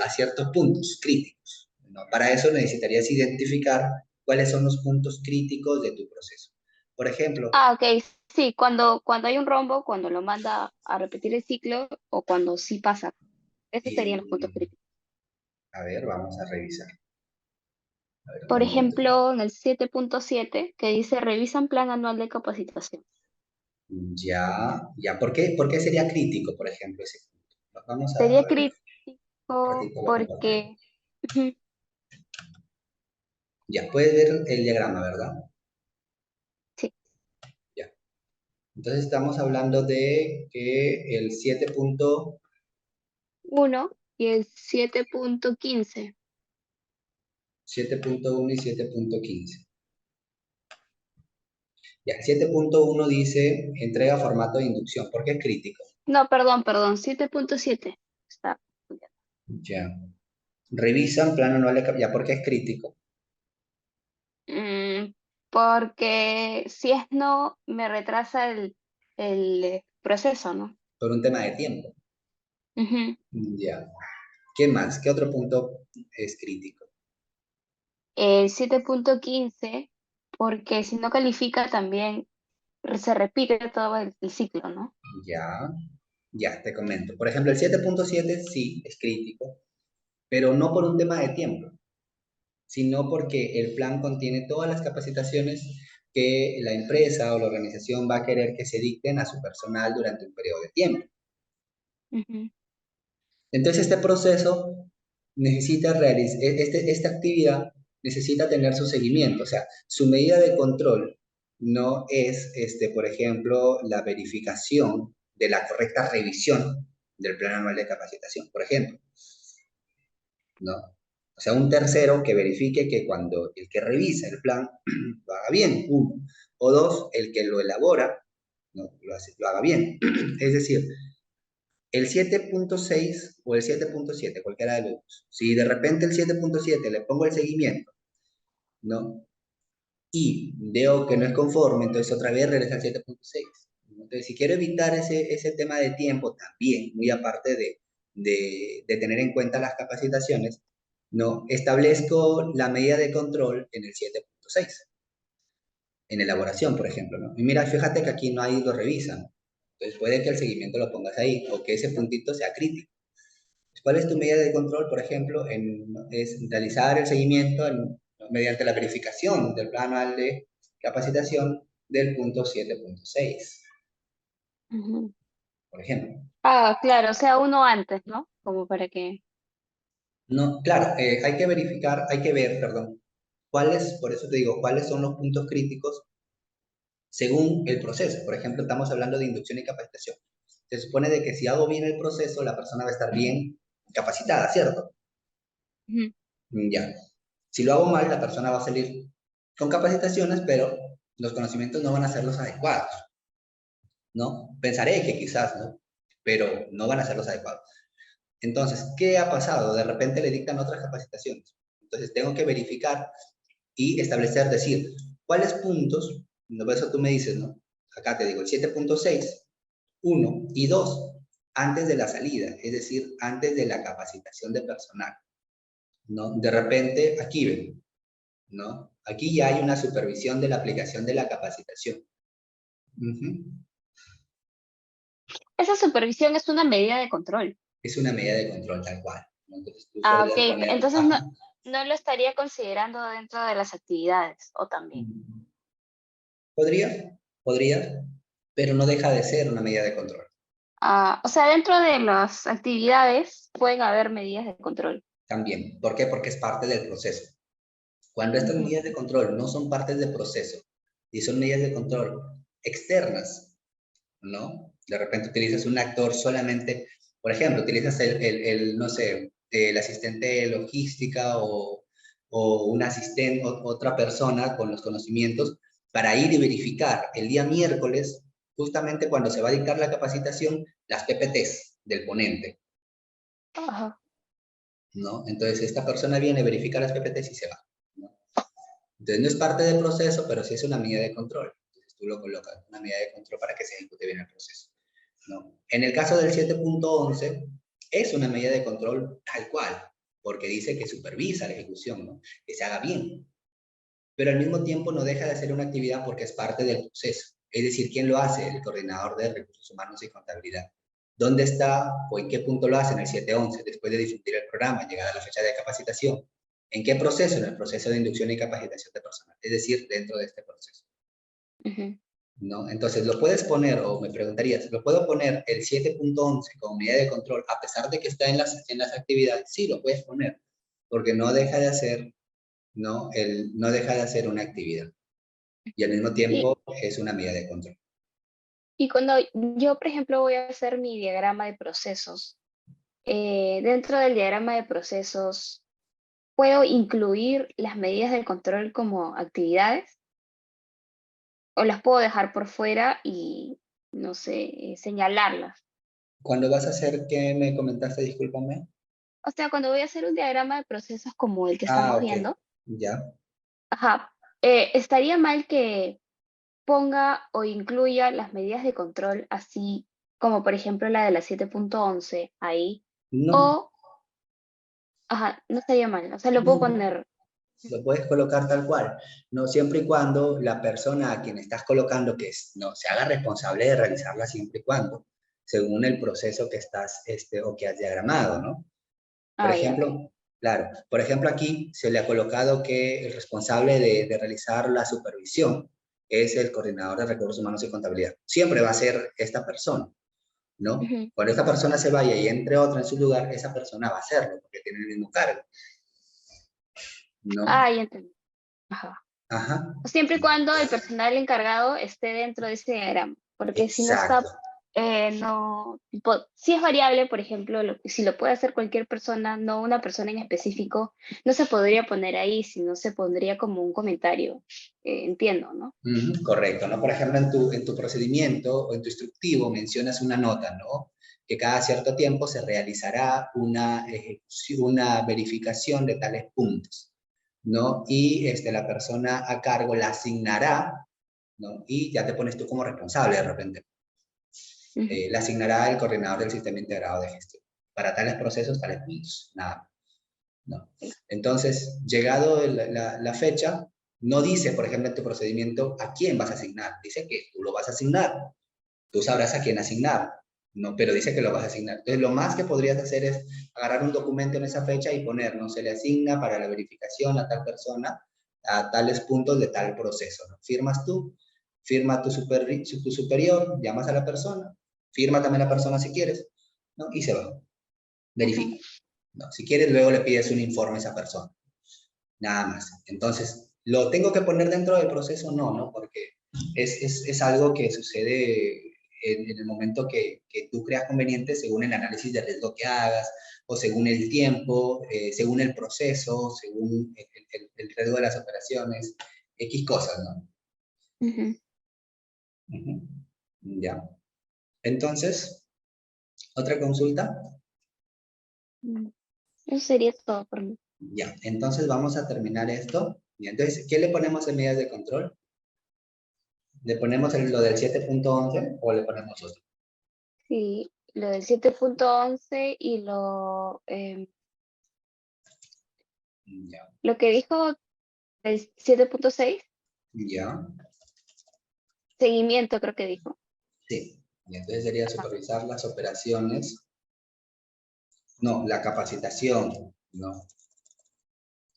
a ciertos puntos críticos, ¿no? Para eso necesitarías identificar cuáles son los puntos críticos de tu proceso. Por ejemplo, ok, sí, cuando hay un rombo, cuando lo manda a repetir el ciclo o cuando sí pasa. Esos serían los puntos bien, críticos. a ver, vamos a revisar. A ver, Por un minuto. ejemplo, en el 7.7 que dice revisan plan anual de capacitación. Ya, ya, ¿por qué sería crítico, por ejemplo, ese punto? Vamos a Sería ver un crítico ratito la computadora. porque, ujú, Ya, puedes ver el diagrama, ¿verdad? sí, Ya. Entonces estamos hablando de que el 1 y el 7.15. 7.1 y 7.15. Ya, 7.1 dice entrega formato de inducción, porque es crítico. No, perdón, 7.7. Está. Ya. Revisan plano anual ya, porque es crítico, Porque si es no, me retrasa el proceso, ¿no? por un tema de tiempo. Ujú. Ya. ¿Qué más? ¿Qué otro punto es crítico? El 7.15, porque si no califica también se repite todo el ciclo, ¿no? Ya. Ya, te comento. Por ejemplo, el 7.7 sí es crítico, pero no por un tema de tiempo, sino porque el plan contiene todas las capacitaciones que la empresa o la organización va a querer que se dicten a su personal durante un periodo de tiempo. Ujú, Entonces, este proceso necesita realizar, esta actividad necesita tener su seguimiento, o sea, su medida de control no es, por ejemplo, la verificación de la correcta revisión del plan anual de capacitación, por ejemplo, ¿no? O sea, un tercero que verifique que cuando el que revisa el plan lo haga bien, uno, o dos, el que lo elabora, ¿no? Lo haga bien. Es decir, el 7.6 o el 7.7, cualquiera de los dos. Si de repente el 7.7 le pongo el seguimiento, ¿no? Y veo que no es conforme, entonces otra vez regresa al 7.6. Entonces, si quiero evitar ese tema de tiempo también, muy aparte de tener en cuenta las capacitaciones, ¿no? Establezco la medida de control en el 7.6, en elaboración, por ejemplo, ¿no? Y mira, fíjate que aquí no hay lo revisan. Entonces puede que el seguimiento lo pongas ahí o que ese puntito sea crítico. ¿Cuál es tu medida de control, por ejemplo? Es realizar el seguimiento mediante la verificación del plan anual de capacitación del punto 7.6, Ujú. por ejemplo. Ah, claro, o sea, uno antes, ¿no? Como para que... No, claro, hay que verificar, hay que ver, perdón, por eso te digo, cuáles son los puntos críticos según el proceso. Por ejemplo, estamos hablando de inducción y capacitación. Se supone de que si hago bien el proceso, la persona va a estar bien capacitada, ¿cierto? Ujú. Ya. Si lo hago mal, la persona va a salir con capacitaciones, pero los conocimientos no van a ser los adecuados, ¿no? Pensaré que quizás, ¿no? Pero no van a ser los adecuados. Entonces, ¿qué ha pasado? De repente le dictan otras capacitaciones. Entonces, tengo que verificar y establecer, decir, ¿cuáles puntos? No, eso tú me dices, ¿no? Acá te digo, el 7.6, 1 y 2, antes de la salida, es decir, antes de la capacitación de personal, ¿no? De repente, aquí ven, ¿no? Aquí ya hay una supervisión de la aplicación de la capacitación. Ujú. Esa supervisión es una medida de control. Es una medida de control tal cual, ¿no? Entonces tú Ah, ok. podrías poner, Entonces no, ajá, no lo estaría considerando dentro de las actividades, o también. podría, pero no deja de ser una medida de control. Ah, o sea, dentro de las actividades pueden haber medidas de control. También. ¿Por qué? Porque es parte del proceso. Cuando estas Ujú. medidas de control no son partes del proceso y son medidas de control externas, ¿no? De repente utilizas un actor solamente, por ejemplo, utilizas no sé, el asistente de logística o un asistente, otra persona con los conocimientos para ir y verificar el día miércoles, justamente cuando se va a dictar la capacitación, las PPTs del ponente, Ajá. ¿no? Entonces esta persona viene, verifica las PPTs y se va, ¿no? Entonces no es parte del proceso, pero sí es una medida de control. Entonces tú lo colocas, una medida de control para que se ejecute bien el proceso, ¿no? En el caso del 7.11, es una medida de control tal cual, porque dice que supervisa la ejecución, ¿no? Que se haga bien, pero al mismo tiempo no deja de ser una actividad porque es parte del proceso. Es decir, ¿quién lo hace? El coordinador de recursos humanos y contabilidad. ¿Dónde está o en qué punto lo hace en el 7.11 después de difundir el programa, llegada la fecha de capacitación? ¿En qué proceso? En el proceso de inducción y capacitación de personal, es decir, dentro de este proceso, Ujú. ¿no? Entonces, lo puedes poner, o me preguntarías, ¿lo puedo poner el 7.11 como medida de control a pesar de que está en las actividades? Sí, lo puedes poner, porque no deja de hacer, ¿no? No deja de hacer una actividad y al mismo Y, tiempo es una medida de control. y cuando yo, por ejemplo, voy a hacer mi diagrama de procesos, dentro del diagrama de procesos, ¿puedo incluir las medidas de control como actividades? ¿O las puedo dejar por fuera y, no sé, señalarlas? Cuando vas a hacer, ¿qué me comentaste? Discúlpame. O sea, cuando voy a hacer un diagrama de procesos como el que Ah, estamos ok. viendo, Ya. ajá, estaría mal que ponga o incluya las medidas de control así como por ejemplo la de la 7.11 ahí, No, o, ajá, no estaría mal, o sea, lo puedo no. poner. Lo puedes colocar tal cual, no siempre y cuando la persona a quien estás colocando no se haga responsable de realizarla siempre y cuando, según el proceso que estás o que has diagramado, ¿no? Por Ah, ya, ok. ejemplo, claro, por ejemplo aquí se le ha colocado que el responsable de realizar la supervisión es el coordinador de recursos humanos y contabilidad. Siempre va a ser esta persona, ¿no? Ujú. Cuando esta persona se vaya y entre otra en su lugar, esa persona va a hacerlo porque tiene el mismo cargo, ¿no? Ah, ya entendí. Ajá. Ajá, Siempre y cuando el personal encargado esté dentro de ese diagrama, porque si no está, exacto. no, si es variable, por ejemplo, si lo puede hacer cualquier persona, no una persona en específico, no se podría poner ahí, sino se pondría como un comentario, entiendo, ¿no? Ujú, correcto, ¿no? Por ejemplo, en tu procedimiento o en tu instructivo mencionas una nota, ¿no? Que cada cierto tiempo se realizará una ejecución, una verificación de tales puntos, ¿no? Y la persona a cargo la asignará, ¿no? Y ya te pones tú como responsable de repente. Ujú. La asignará el coordinador del sistema integrado de gestión. Para tales procesos, tales puntos, nada más. ¿No? Entonces, llegado la fecha, no dice, por ejemplo, en tu procedimiento a quién vas a asignar, dice que tú lo vas a asignar. Tú sabrás a quién asignar, ¿no? Pero dice que lo vas a asignar. Entonces, lo más que podrías hacer es agarrar un documento en esa fecha y poner, no se le asigna para la verificación a tal persona a tales puntos de tal proceso, ¿no? Firmas tú, firma tu superior, llamas a la persona, firma también la persona si quieres, ¿no? Y se va, Ujú. verifica, ¿no? Si quieres, luego le pides un informe a esa persona, nada más. Entonces, ¿lo tengo que poner dentro del proceso? No, ¿no? Porque es algo que sucede en el momento que tú creas conveniente según el análisis de riesgo que hagas, o según el tiempo, según el proceso, según el riesgo de las operaciones, X cosas, ¿no? Ujú. Ujú. Ya. Entonces, ¿otra consulta? Mm. Eso sería todo por mí. Ya. Entonces vamos a terminar esto. Y entonces, ¿qué le ponemos en medidas de control? ¿Le ponemos lo del 7.11 o le ponemos otro? Sí, lo del 7.11 y Ya. lo que dijo el 7.6, Ya. seguimiento creo que dijo. Sí. Y entonces sería supervisar las operaciones. No, la capacitación. No.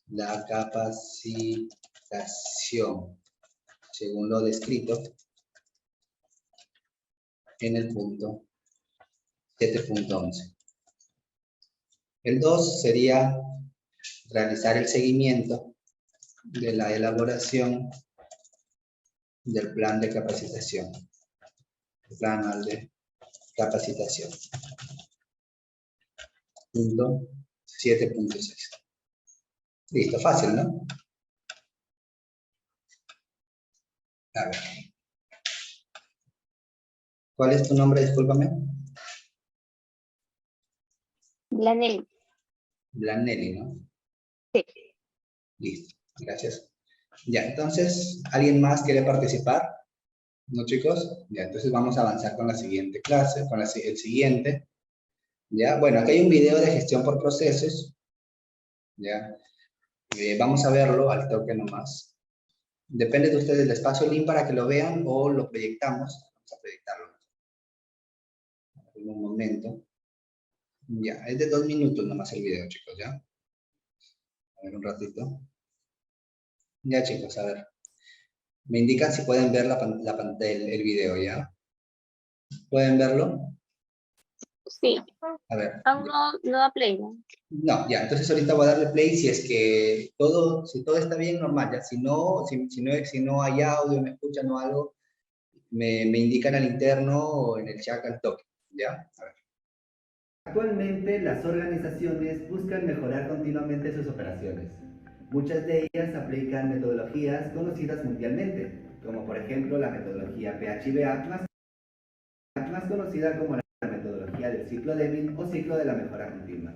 La capacitación, según lo descrito en el punto 7.11. El 2 sería realizar el seguimiento de la elaboración del plan de capacitación. El plan anual de capacitación. Punto 7.6. Listo, fácil, ¿no? A ver, ¿cuál es tu nombre? Discúlpame. Blanel. Blanelli, ¿no? Sí. Listo, gracias. Ya, entonces, ¿alguien más quiere participar? ¿No, chicos? Ya, entonces vamos a avanzar con la siguiente clase, con el siguiente. Ya, bueno, aquí hay un video de gestión por procesos. Ya, vamos a verlo al toque nomás. Depende de ustedes, les paso el link para que lo vean o lo proyectamos. Vamos a proyectarlo en un momento. Ya, es de 2 minutos nomás el video, chicos, ¿ya? A ver un ratito. Ya, chicos, a ver. Me indican si pueden ver el video, ¿ya? ¿Pueden verlo? Sí. A ver. Aún no da play, ¿no? No, ya, entonces ahorita voy a darle play si es que si todo está bien, normal, ya. Si no hay audio, me escuchan o algo, me indican al interno o en el chat al toque, ¿ya? A ver. Actualmente las organizaciones buscan mejorar continuamente sus operaciones. Muchas de ellas aplican metodologías conocidas mundialmente, como por ejemplo la metodología PHBA, más conocida como la metodología del ciclo Deming o ciclo de la mejora continua.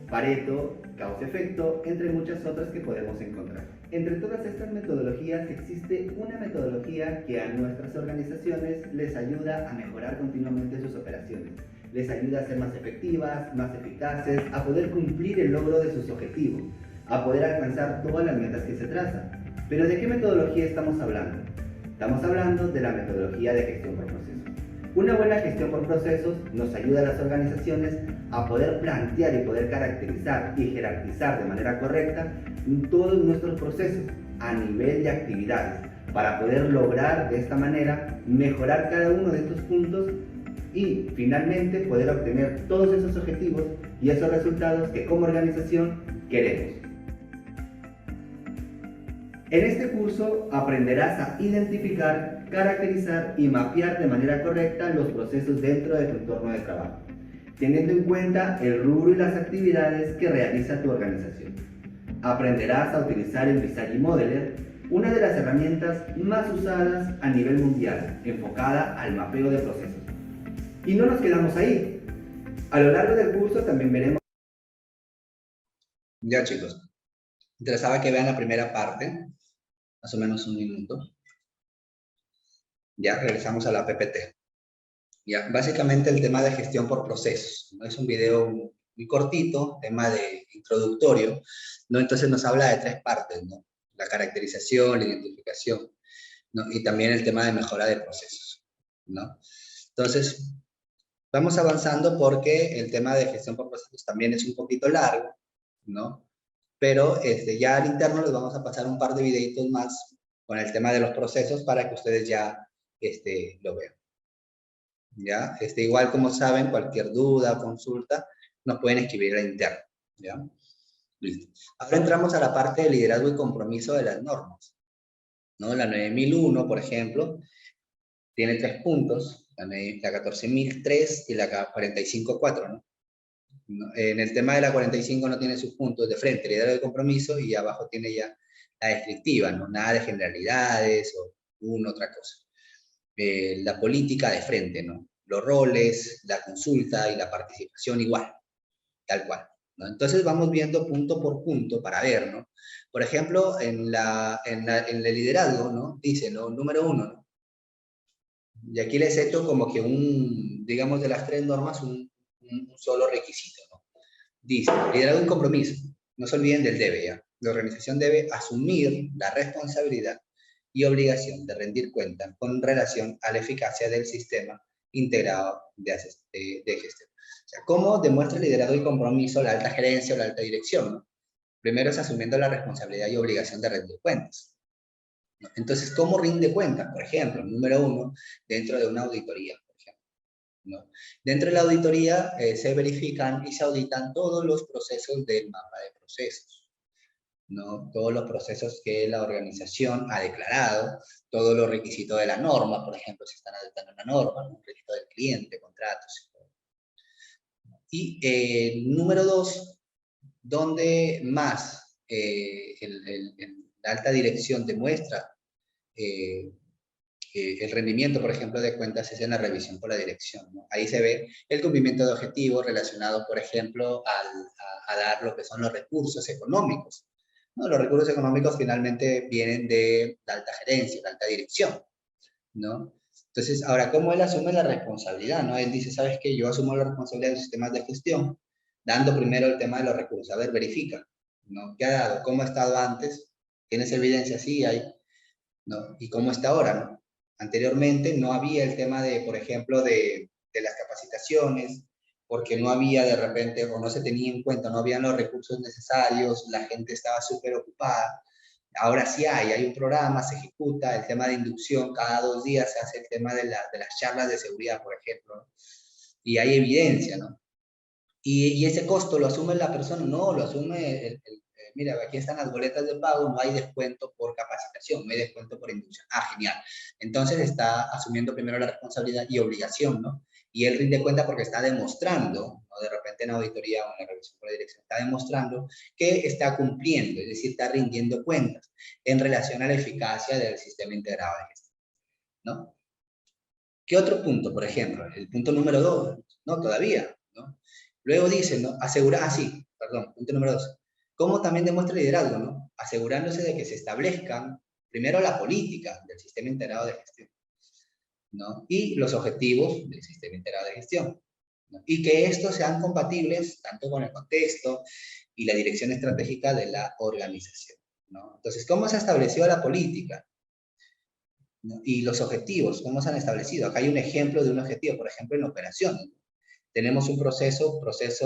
Pareto, causa-efecto, entre muchas otras que podemos encontrar. Entre todas estas metodologías existe una metodología que a nuestras organizaciones les ayuda a mejorar continuamente sus operaciones. Les ayuda a ser más efectivas, más eficaces, a poder cumplir el logro de sus objetivos, a poder alcanzar todas las metas que se trazan. Pero ¿de qué metodología estamos hablando? Estamos hablando de la metodología de gestión por procesos. Una buena gestión por procesos nos ayuda a las organizaciones a poder plantear y poder caracterizar y jerarquizar de manera correcta todos nuestros procesos a nivel de actividades para poder lograr de esta manera mejorar cada uno de estos puntos y finalmente poder obtener todos esos objetivos y esos resultados que como organización queremos. En este curso aprenderás a identificar, caracterizar y mapear de manera correcta los procesos dentro de tu entorno de trabajo, teniendo en cuenta el rubro y las actividades que realiza tu organización. Aprenderás a utilizar el Visagi Modeler, una de las herramientas más usadas a nivel mundial, enfocada al mapeo de procesos. Y no nos quedamos ahí. A lo largo del curso también veremos... Ya, chicos. Interesaba que vean la primera parte, más o menos 1 minuto. Ya, regresamos a la PPT. Ya, básicamente el tema de gestión por procesos, ¿no? Es un video muy cortito, tema de introductorio, ¿no? Entonces nos habla de 3 partes, ¿no? La caracterización, la identificación, ¿no? Y también el tema de mejora de procesos, ¿no? Entonces, vamos avanzando porque el tema de gestión por procesos también es un poquito largo, ¿no? Pero ya al interno les vamos a pasar un par de videitos más con el tema de los procesos para que ustedes ya lo vean. ¿Ya? Igual como saben, cualquier duda o consulta nos pueden escribir al interno. ¿Ya? Listo. Ahora entramos a la parte de liderazgo y compromiso de las normas, ¿no? La 9001, por ejemplo, tiene 3 puntos, la 14003 y la 454, ¿no? En el tema de la 45 no tiene sus puntos de frente, liderazgo y compromiso, y abajo tiene ya la descriptiva, ¿no? Nada de generalidades o otra cosa. La política de frente, ¿no? Los roles, la consulta y la participación igual, tal cual, ¿no? Entonces vamos viendo punto por punto para ver, ¿no? Por ejemplo, en el liderazgo, ¿no? Dice, ¿no? Número 1, ¿no? Y aquí les he hecho como que digamos, de las 3 normas, un solo requisito, ¿no? Dice, liderazgo y compromiso. No se olviden del debe, ¿ya? La organización debe asumir la responsabilidad y obligación de rendir cuenta con relación a la eficacia del sistema integrado de gestión. O sea, ¿cómo demuestra liderazgo y compromiso la alta gerencia o la alta dirección? ¿No? Primero es asumiendo la responsabilidad y obligación de rendir cuentas. ¿No? Entonces, ¿cómo rinde cuentas? Por ejemplo, número 1, dentro de una auditoría. ¿No? Dentro de la auditoría se verifican y se auditan todos los procesos del mapa de procesos, ¿no? Todos los procesos que la organización ha declarado, todos los requisitos de la norma, por ejemplo, si están auditando una norma, un requisito del cliente, contratos. Y número 2, donde más la alta dirección demuestra eh, el rendimiento, por ejemplo, de cuentas es en la revisión por la dirección, ¿no? Ahí se ve el cumplimiento de objetivos relacionados, por ejemplo, a dar lo que son los recursos económicos, ¿no? Los recursos económicos finalmente vienen de la alta gerencia, la alta dirección, ¿no? Entonces, ahora, ¿cómo él asume la responsabilidad, no? Él dice, ¿sabes qué? Yo asumo la responsabilidad de los sistemas de gestión, dando primero el tema de los recursos. A ver, verifica, ¿no? ¿Qué ha dado? ¿Cómo ha estado antes? ¿Tienes evidencia? Sí, hay, ¿no? ¿Y cómo está ahora, no? Anteriormente no había el tema de, por ejemplo, de las capacitaciones, porque no había de repente, o no se tenía en cuenta, no habían los recursos necesarios, la gente estaba súper ocupada. Ahora sí hay un programa, se ejecuta el tema de inducción, cada 2 días se hace el tema de las charlas de seguridad, por ejemplo, ¿no? Y hay evidencia, ¿no? Y ese costo lo asume la persona, no, lo asume mira, aquí están las boletas de pago, no hay descuento por capacitación, no hay descuento por inducción. Ah, genial. Entonces está asumiendo primero la responsabilidad y obligación, ¿no? Y él rinde cuenta porque está demostrando, ¿no? De repente en auditoría o en la revisión por la dirección, está demostrando que está cumpliendo, es decir, está rindiendo cuentas en relación a la eficacia del sistema integrado de gestión, ¿no? ¿Qué otro punto, por ejemplo? El punto número 2, no, todavía, ¿no? Luego dice, ¿no? Asegurar, sí, perdón, punto número 2. ¿Cómo también demuestra liderazgo, no? Asegurándose de que se establezcan primero la política del sistema integrado de gestión, ¿no? Y los objetivos del sistema integrado de gestión, ¿no? Y que estos sean compatibles tanto con el contexto y la dirección estratégica de la organización, ¿no? Entonces, ¿cómo se ha establecido la política? ¿No? Y los objetivos, ¿cómo se han establecido? Acá hay un ejemplo de un objetivo, por ejemplo, en operaciones. Tenemos un proceso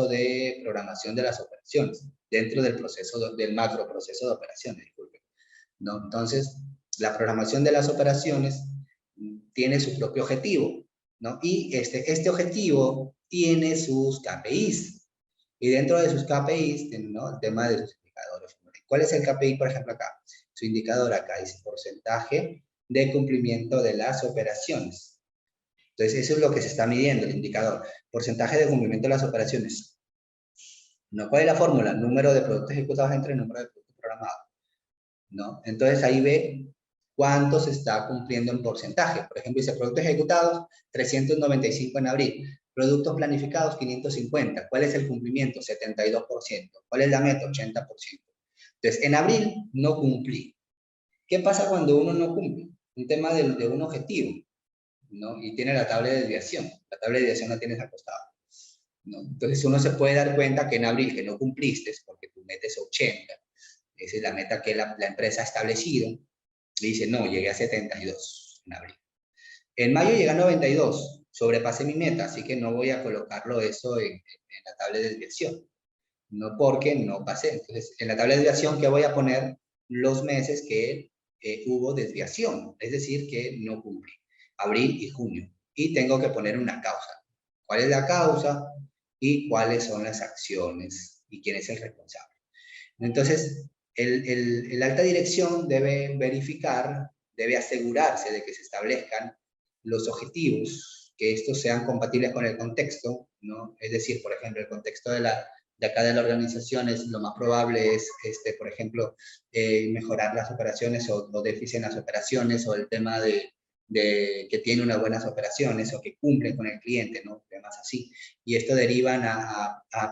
de programación de las operaciones, dentro del proceso, del macro proceso de operaciones, disculpen, ¿no? Entonces, la programación de las operaciones tiene su propio objetivo, ¿no? Y este objetivo tiene sus KPIs, y dentro de sus KPIs, ¿no? El tema de sus indicadores. ¿Cuál es el KPI, por ejemplo, acá? Su indicador acá dice porcentaje de cumplimiento de las operaciones. Entonces, eso es lo que se está midiendo, el indicador. Porcentaje de cumplimiento de las operaciones. ¿No? ¿Cuál es la fórmula? Número de productos ejecutados entre el número de productos programados, ¿no? Entonces, ahí ve cuánto se está cumpliendo en porcentaje. Por ejemplo, dice productos ejecutados, 395 en abril. Productos planificados, 550. ¿Cuál es el cumplimiento? 72%. ¿Cuál es la meta? 80%. Entonces, en abril no cumplí. ¿Qué pasa cuando uno no cumple? Un tema de un objetivo, ¿no? Y tiene la tabla de desviación. La tabla de desviación la tienes acostada, ¿no? Entonces uno se puede dar cuenta que en abril que no cumpliste, porque tu meta es 80, esa es la meta que la empresa ha establecido, le dice, no, llegué a 72 en abril. En mayo llega a 92, sobrepasé mi meta, así que no voy a colocarlo eso en la tabla de desviación, no porque no pasé. Entonces, en la tabla de desviación, ¿qué voy a poner? Los meses que hubo desviación, es decir, que no cumplí, abril y junio. Y tengo que poner una causa. ¿Cuál es la causa? Y cuáles son las acciones y quién es el responsable. Entonces, el alta dirección debe verificar, debe asegurarse de que se establezcan los objetivos, que estos sean compatibles con el contexto, ¿no? Es decir, por ejemplo, el contexto de acá de la organización es lo más probable es, por ejemplo, mejorar las operaciones o déficit en las operaciones, o el tema de que tiene unas buenas operaciones o que cumplen con el cliente, ¿no? Temas así. Y esto derivan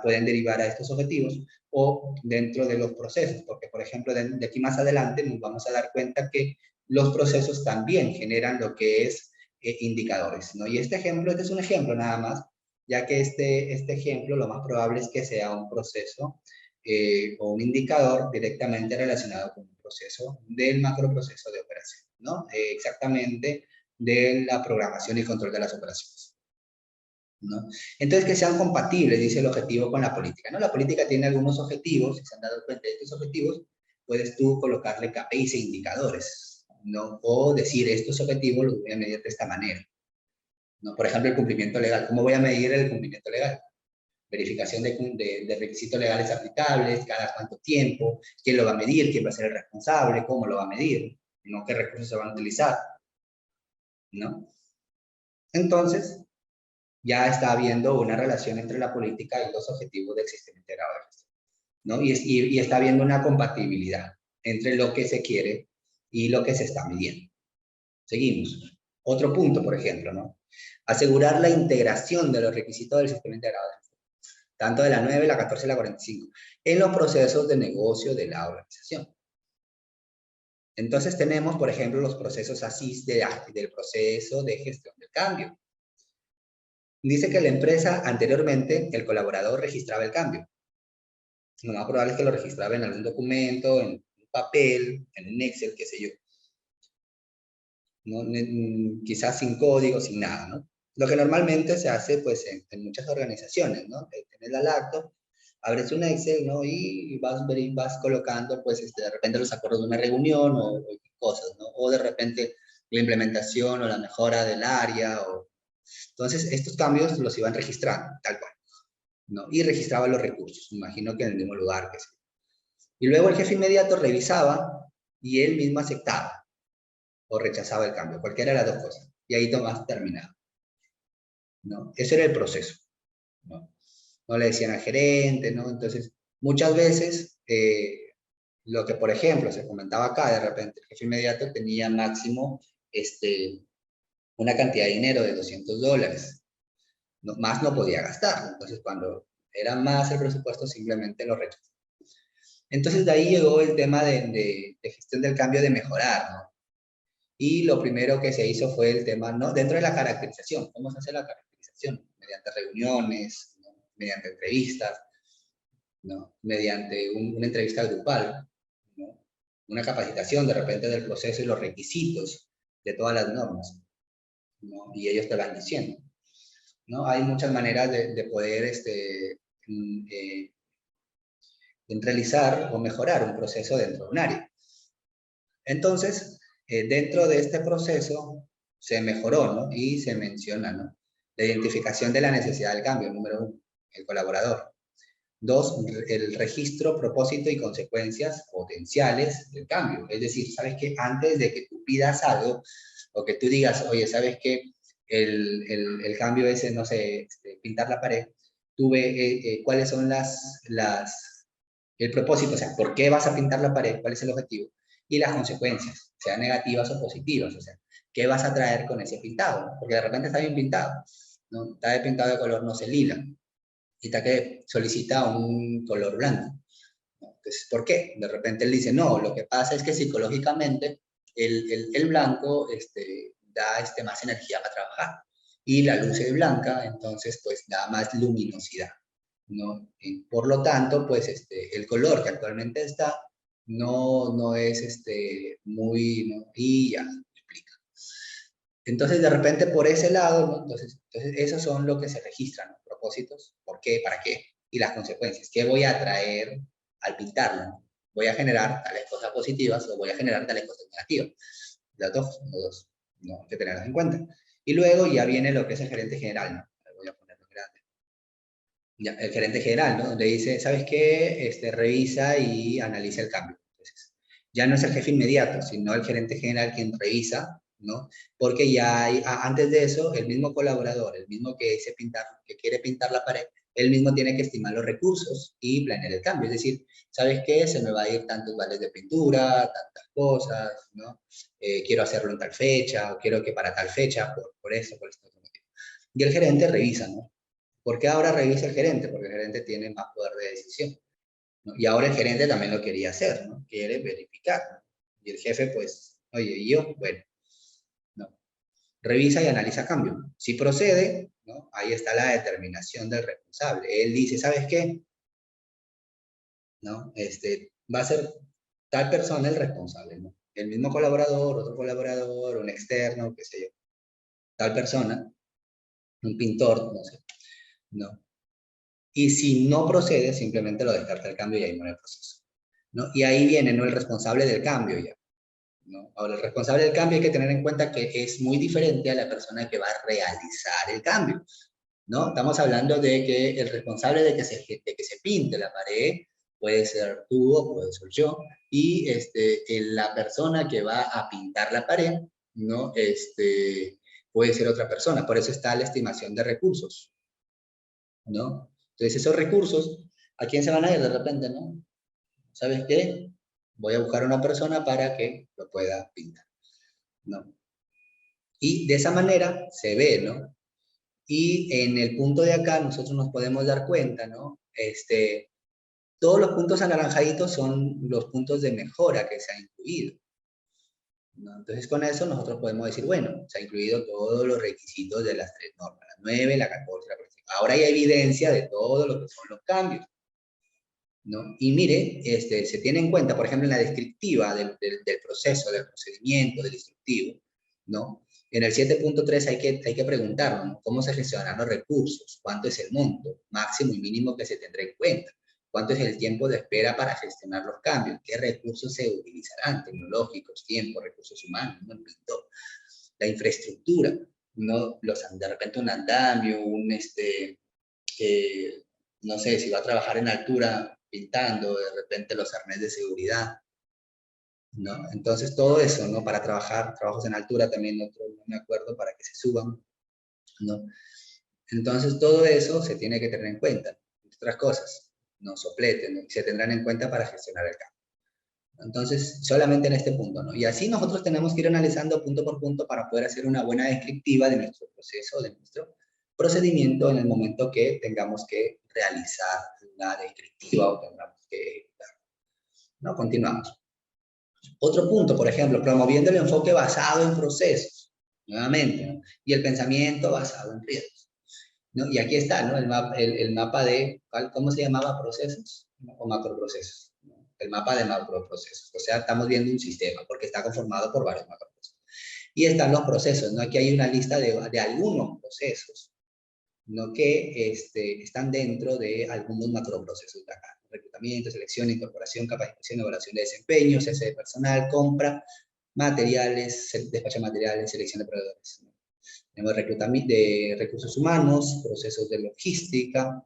pueden derivar a estos objetivos o dentro de los procesos, porque por ejemplo de aquí más adelante nos vamos a dar cuenta que los procesos también generan lo que es indicadores, ¿no? Y este es un ejemplo nada más, ya que este ejemplo lo más probable es que sea un proceso o un indicador directamente relacionado con un proceso del macroproceso de operación, ¿no? Exactamente de la programación y control de las operaciones, ¿no? Entonces, que sean compatibles, dice el objetivo con la política, ¿no? La política tiene algunos objetivos, si se han dado cuenta de estos objetivos, puedes tú colocarle KPIs e indicadores, ¿no? O decir, estos objetivos los voy a medir de esta manera, ¿no? Por ejemplo, el cumplimiento legal. ¿Cómo voy a medir el cumplimiento legal? Verificación de requisitos legales aplicables, cada cuánto tiempo, quién lo va a medir, quién va a ser el responsable, cómo lo va a medir, ¿no? Qué recursos se van a utilizar, ¿no? Entonces, ya está habiendo una relación entre la política y los objetivos del sistema integrado de gestión, ¿no? Y está habiendo una compatibilidad entre lo que se quiere y lo que se está midiendo. Seguimos. Otro punto, por ejemplo, ¿no? Asegurar la integración de los requisitos del sistema integrado de gestión, tanto de la 9, la 14 y la 45, en los procesos de negocio de la organización. Entonces tenemos, por ejemplo, los procesos ASIS del proceso de gestión del cambio. Dice que la empresa anteriormente, el colaborador registraba el cambio. Lo más probable es que lo registraba en algún documento, en un papel, en un Excel, qué sé yo. ¿No? Quizás sin código, sin nada, ¿no? Lo que normalmente se hace, pues, en muchas organizaciones, ¿no? Tienes la laptop, abres un Excel, ¿no? Y vas colocando, pues, de repente los acuerdos de una reunión o cosas, ¿no? O de repente la implementación o la mejora del área. Entonces, estos cambios los iban registrando, tal cual, ¿no? Y registraba los recursos, imagino que en el mismo lugar que sí. Y luego el jefe inmediato revisaba y él mismo aceptaba o rechazaba el cambio, cualquiera de las dos cosas. Y ahí Tomás terminaba, ¿no? Ese era el proceso, ¿no? No le decían al gerente, ¿no? Entonces, muchas veces, lo que, por ejemplo, se comentaba acá, de repente, el jefe inmediato tenía máximo una cantidad de dinero de $200. No, más no podía gastar. Entonces, cuando era más el presupuesto, simplemente lo rechazaba. Entonces, de ahí llegó el tema de gestión del cambio, de mejorar, ¿no? Y lo primero que se hizo fue el tema, ¿no? Dentro de la caracterización. ¿Cómo se hace la caracterización? Mediante reuniones, ¿no? Mediante entrevistas, ¿no? Mediante una entrevista grupal, ¿no? Una capacitación de repente del proceso y los requisitos de todas las normas, ¿no? Y ellos te van diciendo, ¿no? Hay muchas maneras de poder centralizar o mejorar un proceso dentro de un área. Entonces, dentro de este proceso se mejoró, ¿no? Y se menciona, ¿no? La identificación de la necesidad del cambio, número 1, el colaborador. 2, el registro, propósito y consecuencias potenciales del cambio. Es decir, sabes que antes de que tú pidas algo o que tú digas, oye, sabes que el cambio ese, no sé, pintar la pared, tú ve cuáles son el propósito, o sea, ¿por qué vas a pintar la pared? ¿Cuál es el objetivo? Y las consecuencias, sean negativas o positivas, o sea, ¿qué vas a traer con ese pintado? Porque de repente está bien pintado, ¿no? Está pintado de color, no sé, lila, y está que solicita un color blanco. Entonces, ¿por qué? De repente él dice, no, lo que pasa es que psicológicamente el blanco da más energía para trabajar. Y la luz es blanca, entonces pues da más luminosidad, ¿no? Y por lo tanto, pues el color que actualmente está no es muy, ¿no? Y ya, explica. Entonces, de repente, por ese lado, ¿no? Entonces, esos son lo que se registran, ¿no? Propósitos, ¿por qué? ¿Para qué? Y las consecuencias. ¿Qué voy a traer al pintarlo? ¿No? ¿Voy a generar tales cosas positivas o voy a generar tales cosas negativas? Los dos, ¿no? Hay que tenerlas en cuenta. Y luego ya viene lo que es el gerente general, ¿no? Voy a ponerlo grande. Ya, el gerente general, ¿no? Donde dice, ¿sabes qué? Revisa y analiza el cambio. Entonces, ya no es el jefe inmediato, sino el gerente general quien revisa, ¿no? Porque ya hay, antes de eso, el mismo colaborador, el mismo que dice pintar, que quiere pintar la pared, él mismo tiene que estimar los recursos y planear el cambio. Es decir, ¿sabes qué? Se me va a ir tantos vales de pintura, tantas cosas, ¿no? Quiero hacerlo en tal fecha, o quiero que para tal fecha, por eso, por esto. Y el gerente revisa, ¿no? ¿Por qué ahora revisa el gerente? Porque el gerente tiene más poder de decisión, ¿no? Y ahora el gerente también lo quería hacer, ¿no? Quiere verificar, ¿no? Y el jefe, pues, oye, ¿y yo? Bueno, no. Revisa y analiza cambio. Si procede, ¿no? Ahí está la determinación del responsable. Él dice, ¿sabes qué? ¿No? Va a ser tal persona el responsable, ¿no? El mismo colaborador, otro colaborador, un externo, qué sé yo. Tal persona, un pintor, no sé, ¿no? Y si no procede, simplemente lo descarta el cambio y ahí muere el proceso, ¿no? Y ahí viene, ¿no? El responsable del cambio ya, ¿no? Ahora, el responsable del cambio hay que tener en cuenta que es muy diferente a la persona que va a realizar el cambio, ¿no? Estamos hablando de que el responsable de que se pinte la pared puede ser tú o puede ser yo, y la persona que va a pintar la pared, ¿no? Puede ser otra persona. Por eso está la estimación de recursos, ¿no? Entonces, esos recursos, ¿a quién se van a ir de repente, no? ¿Sabes qué? Voy a buscar una persona para que lo pueda pintar, ¿no? Y de esa manera se ve, ¿no? Y en el punto de acá nosotros nos podemos dar cuenta, ¿no? Todos los puntos anaranjaditos son los puntos de mejora que se ha incluido, ¿no? Entonces, con eso nosotros podemos decir, bueno, se ha incluido todos los requisitos de las tres normas, la 9, la 14, la 15. Ahora hay evidencia de todo lo que son los cambios, ¿no? Y mire, se tiene en cuenta, por ejemplo, en la descriptiva del proceso, del procedimiento, del instructivo, ¿no? En el 7.3 hay que preguntarnos, ¿no? ¿Cómo se gestionan los recursos? ¿Cuánto es el monto máximo y mínimo que se tendrá en cuenta? ¿Cuánto es el tiempo de espera para gestionar los cambios? ¿Qué recursos se utilizarán? Tecnológicos, tiempo, recursos humanos, ¿no? La infraestructura, ¿no? De repente un andamio, eh, no sé, si va a trabajar en altura pintando, de repente los arnés de seguridad, ¿no? Entonces todo eso, ¿no? Para trabajar, trabajos en altura también, otro, no me acuerdo, para que se suban, ¿no? Entonces todo eso se tiene que tener en cuenta, otras cosas, no sopleten, ¿no? Se tendrán en cuenta para gestionar el campo. Entonces, solamente en este punto, ¿no? Y así nosotros tenemos que ir analizando punto por punto para poder hacer una buena descriptiva de nuestro proceso, de nuestro procedimiento en el momento que tengamos que realizar una descriptiva o tengamos que ejecutar, ¿no? Continuamos. Otro punto, por ejemplo, promoviendo el enfoque basado en procesos, nuevamente, ¿no? Y el pensamiento basado en riesgos, ¿no? Y aquí está, ¿no? El mapa de, ¿cómo se llamaba? Procesos, ¿no? O macroprocesos, ¿no? El mapa de macroprocesos. O sea, estamos viendo un sistema porque está conformado por varios macroprocesos. Y están los procesos, ¿no? Aquí hay una lista de algunos procesos, ¿no? Que están dentro de algunos macroprocesos de acá. Reclutamiento, selección, incorporación, capacitación, evaluación de desempeño, cese de personal, compra, materiales, despacho de materiales, selección de proveedores, ¿no? Tenemos reclutamiento de recursos humanos, procesos de logística,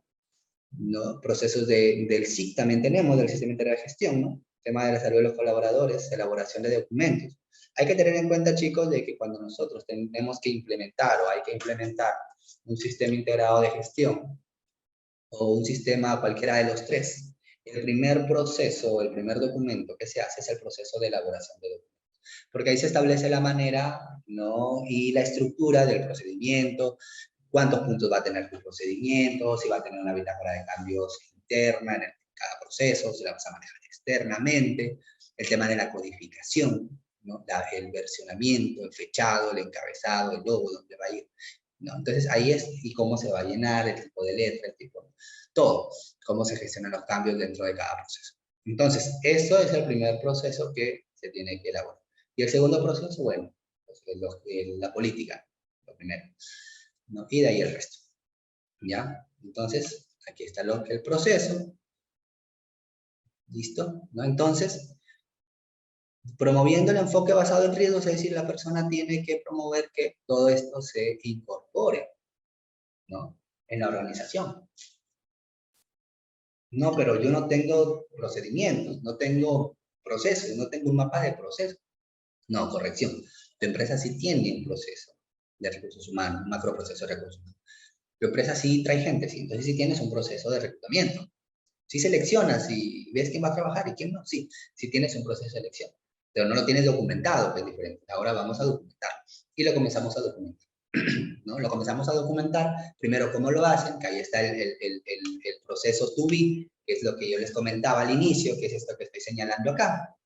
¿no? Procesos del SIC también tenemos, del Sistema Integrado de Gestión, ¿no? Tema de la salud de los colaboradores, elaboración de documentos. Hay que tener en cuenta, chicos, de que cuando nosotros tenemos que implementar o hay que implementar un sistema integrado de gestión o un sistema cualquiera de los tres, el primer proceso, el primer documento que se hace es el proceso de elaboración de documentos, porque ahí se establece la manera, ¿no? Y la estructura del procedimiento, cuántos puntos va a tener tu procedimiento, si va a tener una bitácora de cambios interna en cada proceso, si la vas a manejar externamente, el tema de la codificación, ¿no? El versionamiento, el fechado, el encabezado, el logo, dónde va a ir, ¿no? Entonces ahí es, y cómo se va a llenar, el tipo de letra, el tipo, todo, cómo se gestionan los cambios dentro de cada proceso. Entonces, eso es el primer proceso que se tiene que elaborar. Y el segundo proceso, bueno, la política, lo primero, ¿no? Y de ahí el resto, ¿ya? Entonces, aquí está el proceso, ¿listo? ¿No? Entonces, promoviendo el enfoque basado en riesgos, es decir, la persona tiene que promover que todo esto se incorpore, ¿no? En la organización. No, pero yo no tengo procedimientos, no tengo procesos, no tengo un mapa de procesos. No, corrección. Tu empresa sí tiene un proceso de recursos humanos, un macroproceso de recursos humanos. Tu empresa sí trae gente, sí. Entonces sí tienes un proceso de reclutamiento. Sí seleccionas y ves quién va a trabajar y quién no. Sí, sí tienes un proceso de selección. Pero no lo tienes documentado, que es diferente. Ahora vamos a documentar. Y lo comenzamos a documentar. ¿No? Lo comenzamos a documentar. Primero, cómo lo hacen, que ahí está el proceso to be, que es lo que yo les comentaba al inicio, que es esto que estoy señalando acá.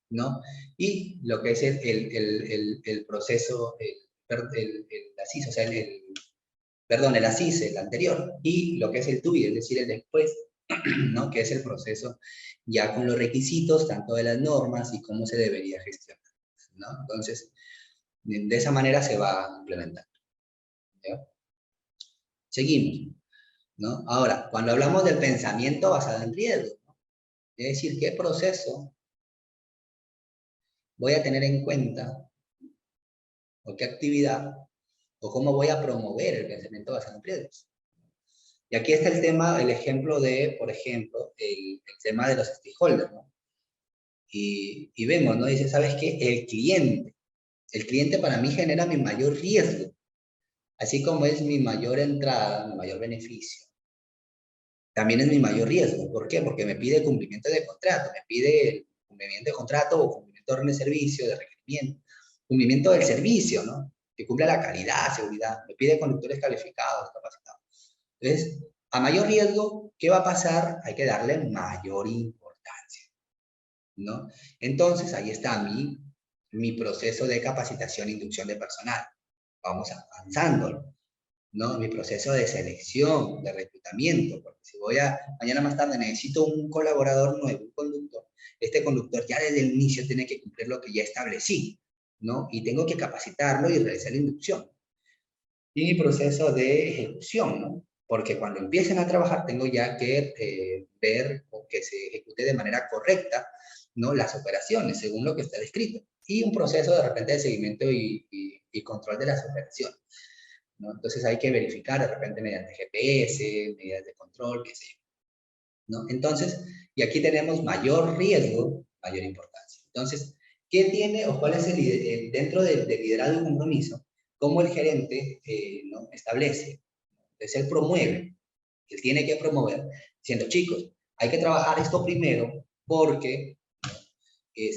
¿No? Y lo que es el proceso, ASIS, o sea, perdón, el ASIS, el anterior, y lo que es el TUI, es decir, el después, ¿no? Que es el proceso ya con los requisitos, tanto de las normas y cómo se debería gestionar, ¿no? Entonces, de esa manera se va implementando, ¿ya? Seguimos, ¿no? Ahora, cuando hablamos del pensamiento basado en riesgo, ¿no? Es decir, ¿qué proceso voy a tener en cuenta o qué actividad o cómo voy a promover el pensamiento basado en riesgos? Y aquí está el tema, el ejemplo de, por ejemplo, el tema de los stakeholders, ¿no? Y vemos, ¿no? Dice, ¿sabes qué? El cliente para mí genera mi mayor riesgo, así como es mi mayor entrada, mi mayor beneficio. También es mi mayor riesgo. ¿Por qué? Porque me pide cumplimiento de contrato, me pide cumplimiento de contrato o cumplimiento de orden de servicio, de requerimiento, cumplimiento del servicio, ¿no? Que cumpla la calidad, seguridad, me pide conductores calificados, capacitados. Entonces, a mayor riesgo, ¿qué va a pasar? Hay que darle mayor importancia, ¿no? Entonces, ahí está mi proceso de capacitación e inducción de personal. Vamos avanzando, ¿no? Mi proceso de selección, de reclutamiento, porque si mañana más tarde necesito un colaborador nuevo, un conductor, este conductor ya desde el inicio tiene que cumplir lo que ya establecí, ¿no? Y tengo que capacitarlo y realizar la inducción. Y mi proceso de ejecución, ¿no? Porque cuando empiecen a trabajar tengo ya que ver o que se ejecute de manera correcta, ¿no? Las operaciones, según lo que está descrito. Y un proceso de repente de seguimiento y control de las operaciones, ¿no? Entonces hay que verificar de repente mediante GPS, medidas de control, qué sé yo, ¿no? Entonces, y aquí tenemos mayor riesgo, mayor importancia. Entonces, ¿qué tiene o cuál es dentro del liderazgo y compromiso? ¿Cómo el gerente ¿no? establece? Entonces, él promueve, él tiene que promover, diciendo, chicos, hay que trabajar esto primero porque,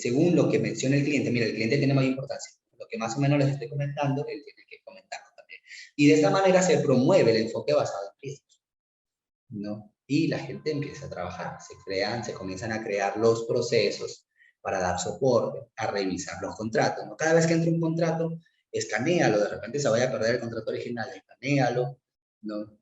según lo que menciona el cliente, mira, el cliente tiene mayor importancia. Lo que más o menos les estoy comentando, él tiene que comentarlo también. Y de esta manera se promueve el enfoque basado en riesgos, ¿no? Y la gente empieza a trabajar, se comienzan a crear los procesos para dar soporte, a revisar los contratos, ¿no? Cada vez que entra un contrato, escanéalo, de repente se vaya a perder el contrato original, escanéalo, ¿no?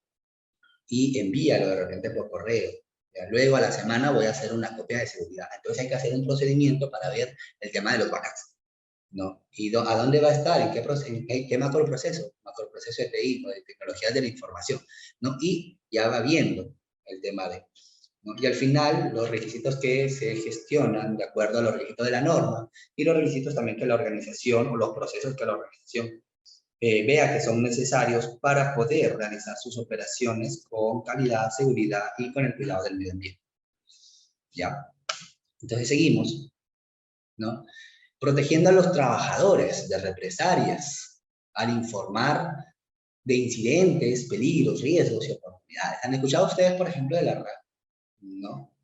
Y envíalo de repente por correo. Ya, luego a la semana voy a hacer una copia de seguridad. Entonces hay que hacer un procedimiento para ver el tema de los backups, ¿no? ¿Y a dónde va a estar? ¿En qué macroproceso? Macroproceso de TI, ¿no? De tecnologías de la información, ¿no? Y ya va viendo el tema de, ¿no? Y al final, los requisitos que se gestionan de acuerdo a los requisitos de la norma y los requisitos también que la organización o los procesos que la organización vea que son necesarios para poder realizar sus operaciones con calidad, seguridad y con el cuidado del medio ambiente. ¿Ya? Entonces seguimos, ¿no? Protegiendo a los trabajadores de represalias al informar de incidentes, peligros, riesgos y oportunidades. ¿Han escuchado ustedes, por ejemplo, de la RAC? ¿No?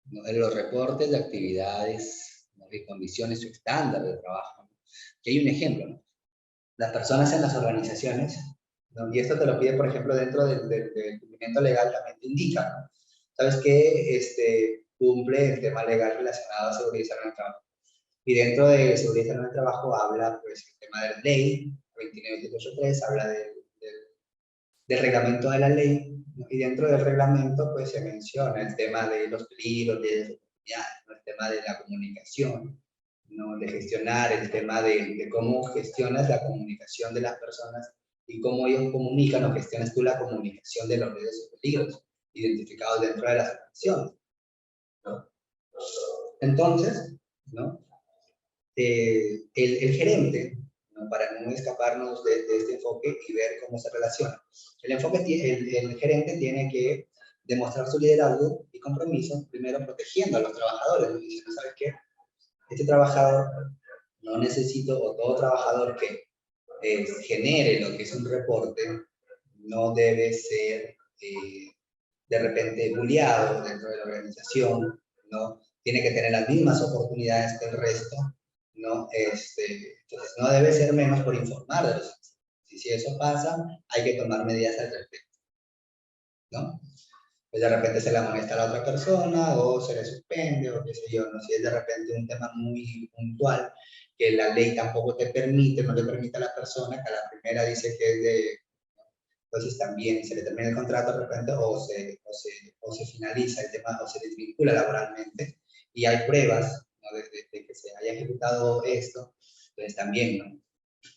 ¿No? De los reportes de actividades, ¿no? De condiciones o estándares de trabajo. Aquí hay un ejemplo, ¿no? Las personas en las organizaciones, ¿no? Y esto te lo pide, por ejemplo, dentro del cumplimiento legal, también te indica, ¿no? ¿Sabes qué? Cumple el tema legal relacionado a seguridad y salud en el trabajo. Y dentro de seguridad y salud en el trabajo habla, pues, el tema de la ley, 29.83, habla del reglamento de la ley, ¿no? Y dentro del reglamento, pues, se menciona el tema de los peligros, de las oportunidades, ¿no? El tema de la comunicación, ¿no? De gestionar el tema de cómo gestionas la comunicación de las personas y cómo ellos comunican o gestionas tú la comunicación de los riesgos y peligros identificados dentro de las organizaciones, ¿no? Entonces, ¿no? El gerente, ¿no? Para no escaparnos de este enfoque y ver cómo se relaciona. El gerente tiene que demostrar su liderazgo y compromiso, primero protegiendo a los trabajadores, diciendo, ¿sabes qué? Este trabajador no necesito, o todo trabajador que genere lo que es un reporte, no debe ser de repente bulleado dentro de la organización, ¿no? Tiene que tener las mismas oportunidades que el resto, ¿no? Entonces, no debe ser menos por informar de los incidentes. Y si eso pasa, hay que tomar medidas al respecto, ¿no? Pues de repente se le amonesta a la otra persona o se le suspende o qué sé yo, ¿no? Si es de repente un tema muy puntual que la ley tampoco te permite, no le permite a la persona, que a la primera dice que es de, entonces también se le termina el contrato de repente o se finaliza el tema o se desvincula laboralmente y hay pruebas, ¿no? de que se haya ejecutado esto, entonces también, ¿no?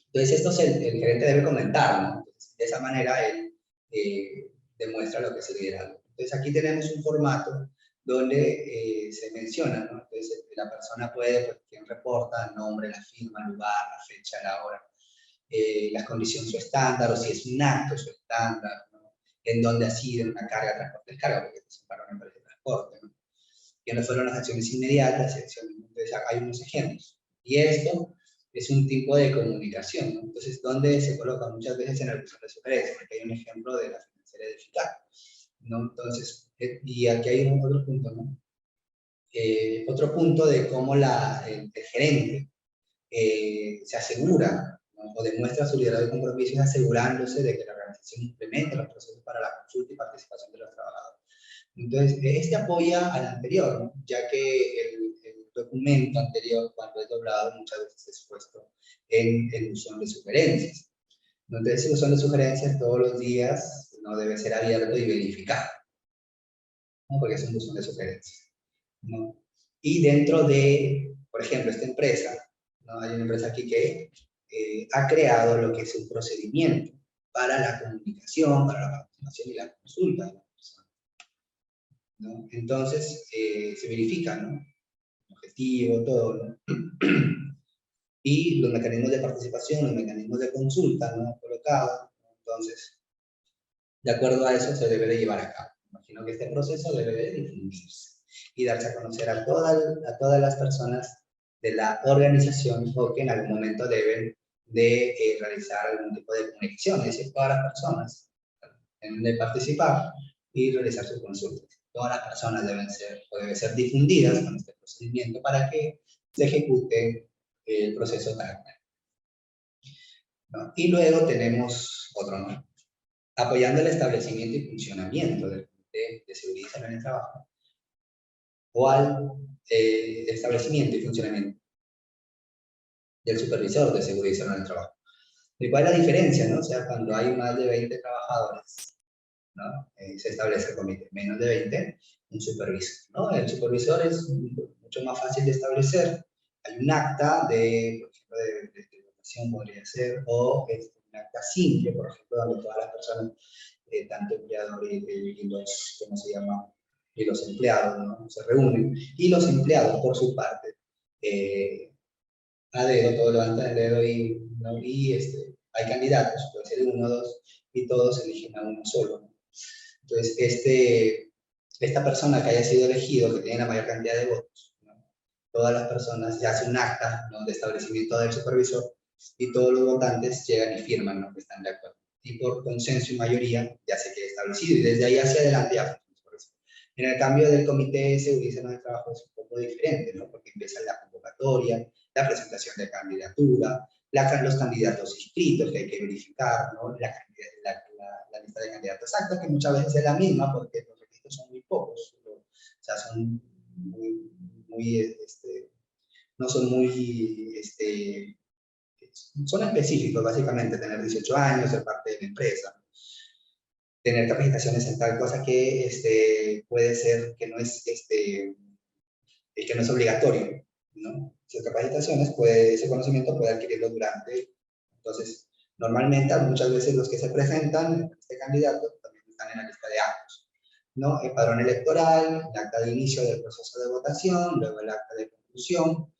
Entonces esto el gerente debe comentar, ¿no? Entonces, de esa manera él demuestra lo que es el liderazgo. Entonces aquí tenemos un formato donde se menciona, ¿no? Entonces la persona puede, pues, quien reporta, nombre, la firma, el lugar, la fecha, la hora, las condiciones su estándar, o si es un acto su estándar, ¿no? En donde ha sido una carga, transporte, descarga, porque es para una empresa de transporte, ¿no? Que no fueron las acciones inmediatas, entonces hay unos ejemplos. Y esto es un tipo de comunicación, ¿no? Entonces, ¿dónde se coloca muchas veces en el buzón de sugerencias? Porque hay un ejemplo de la financiera edificada, ¿no? Entonces, y aquí hay un otro punto, ¿no? Otro punto de cómo el gerente se asegura, ¿no? O demuestra su liderazgo y compromiso asegurándose de que la organización implemente los procesos para la consulta y participación de los trabajadores. Entonces, este apoya al anterior, ¿no? Ya que el documento anterior, cuando es doblado, muchas veces es puesto en el buzón de sugerencias. Entonces, ese buzón de sugerencias todos los días no debe ser abierto y verificado, ¿no? Porque es un buzón de sugerencias, ¿no? Y dentro de, por ejemplo, esta empresa, ¿no? Hay una empresa aquí que ha creado lo que es un procedimiento para la comunicación, para la participación y la consulta de la persona, ¿no? Entonces, se verifica, ¿no? El objetivo, todo, ¿no? Y los mecanismos de participación, los mecanismos de consulta, ¿no? Colocados, ¿no? Entonces, de acuerdo a eso se debe de llevar a cabo. Imagino que este proceso debe de difundirse y darse a conocer a todas las personas de la organización o que en algún momento deben de realizar algún tipo de conexión, es decir, todas las personas deben de participar y realizar sus consultas. Todas las personas deben ser difundidas con este procedimiento para que se ejecute el proceso tal cual, ¿no? Y luego tenemos otro, ¿no? Apoyando el establecimiento y funcionamiento del Comité de Seguridad y Salud en el Trabajo, o al establecimiento y funcionamiento del supervisor de seguridad y salud en el trabajo. ¿Y cuál es la diferencia, no? O sea, cuando hay más de 20 trabajadores, ¿no? Se establece el comité, menos de 20, un supervisor, ¿no? El supervisor es mucho más fácil de establecer. Hay un acta de, por ejemplo, de votación podría ser, o un acta simple, por ejemplo, donde todas las personas, tanto empleador y los, ¿cómo se llama? Y los empleados, ¿no? Se reúnen. Y los empleados, por su parte, a dedo, todos levantan el dedo y, ¿no? Y hay candidatos, puede ser uno o dos, y todos eligen a uno solo, ¿no? Entonces, esta persona que haya sido elegido, que tiene la mayor cantidad de votos, ¿no? Todas las personas, se hace un acta, ¿no? De establecimiento del supervisor y todos los votantes llegan y firman, ¿no? Que están de acuerdo. Y por consenso y mayoría ya se queda establecido y desde ahí hacia adelante ya. En el cambio del Comité de Seguridad del Trabajo es un poco diferente, ¿no? Porque empieza la convocatoria, la presentación de candidatura, los candidatos inscritos que hay que verificar, ¿no? La lista de candidatos exacta, que muchas veces es la misma porque los requisitos son muy pocos, o sea, son no son muy, son específicos, básicamente, tener 18 años, ser parte de la empresa, tener capacitaciones en tal cosa que puede ser que no es, que no es obligatorio, ¿no? esas capacitaciones, puede, ese conocimiento puede adquirirlo durante. Entonces, normalmente, muchas veces los que se presentan, este candidato, también están en la lista de actos, ¿no? El padrón electoral, el acta de inicio del proceso de votación, luego el acta de conclusión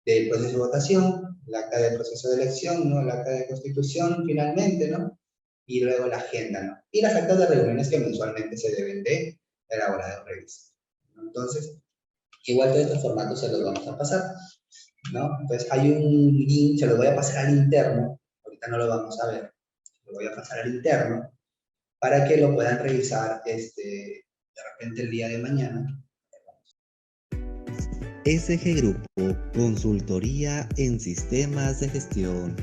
del proceso de votación, el acta del proceso de elección, ¿no? El acta de constitución, finalmente, ¿no? Y luego la agenda, ¿no? Y las actas de reuniones que mensualmente se deben de elaborar o revisar. Entonces, igual todos estos formatos se los vamos a pasar, ¿no? Entonces hay un link, se lo voy a pasar al interno, ahorita no lo vamos a ver, lo voy a pasar al interno, para que lo puedan revisar de repente el día de mañana. SG Grupo, consultoría en sistemas de gestión.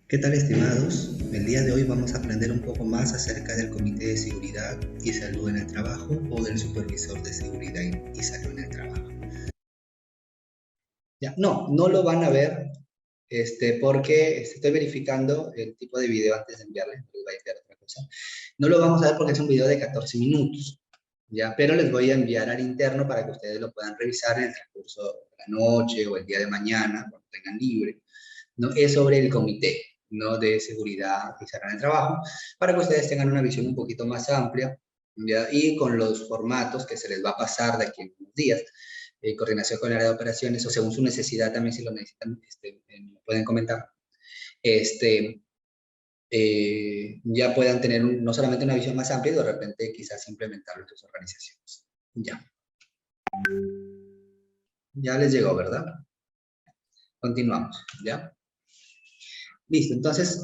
¿Qué tal, estimados? El día de hoy vamos a aprender un poco más acerca del Comité de Seguridad y Salud en el Trabajo o del Supervisor de Seguridad y Salud en el Trabajo. Ya, no lo van a ver porque estoy verificando el tipo de video antes de enviarles, no les voy a enviar otra cosa. No lo vamos a ver porque es un video de 14 minutos, ¿ya? Pero les voy a enviar al interno para que ustedes lo puedan revisar en el transcurso de la noche o el día de mañana, cuando tengan libre, ¿no? Es sobre el comité, ¿no? De seguridad y salud en el trabajo, para que ustedes tengan una visión un poquito más amplia, ¿ya? Y con los formatos que se les va a pasar de aquí en unos días, coordinación con el área de operaciones, o según su necesidad también, si lo necesitan, me pueden comentar, ya puedan tener no solamente una visión más amplia, y de repente quizás implementarlo en sus organizaciones. Ya les llegó, ¿verdad? Continuamos, ¿ya? Listo, entonces,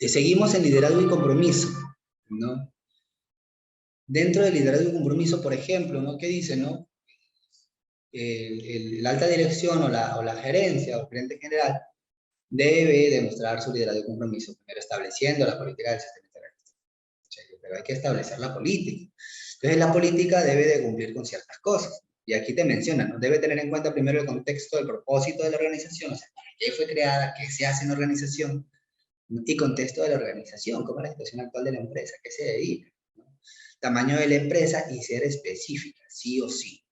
seguimos en liderazgo y compromiso, ¿no? Dentro del liderazgo y compromiso, por ejemplo, ¿no? ¿Qué dice, no? La alta dirección o la gerencia o el gerente general debe demostrar su liderazgo y compromiso, primero estableciendo la política del sistema integrado. Pero hay que establecer la política. Entonces, la política debe de cumplir con ciertas cosas. Y aquí te mencionan, ¿no? Debe tener en cuenta primero el contexto, el propósito de la organización, o sea, para qué fue creada, qué se hace en la organización, y contexto de la organización, cómo es la situación actual de la empresa, qué se dedica, ¿no? Tamaño de la empresa y ser específica, sí o sí,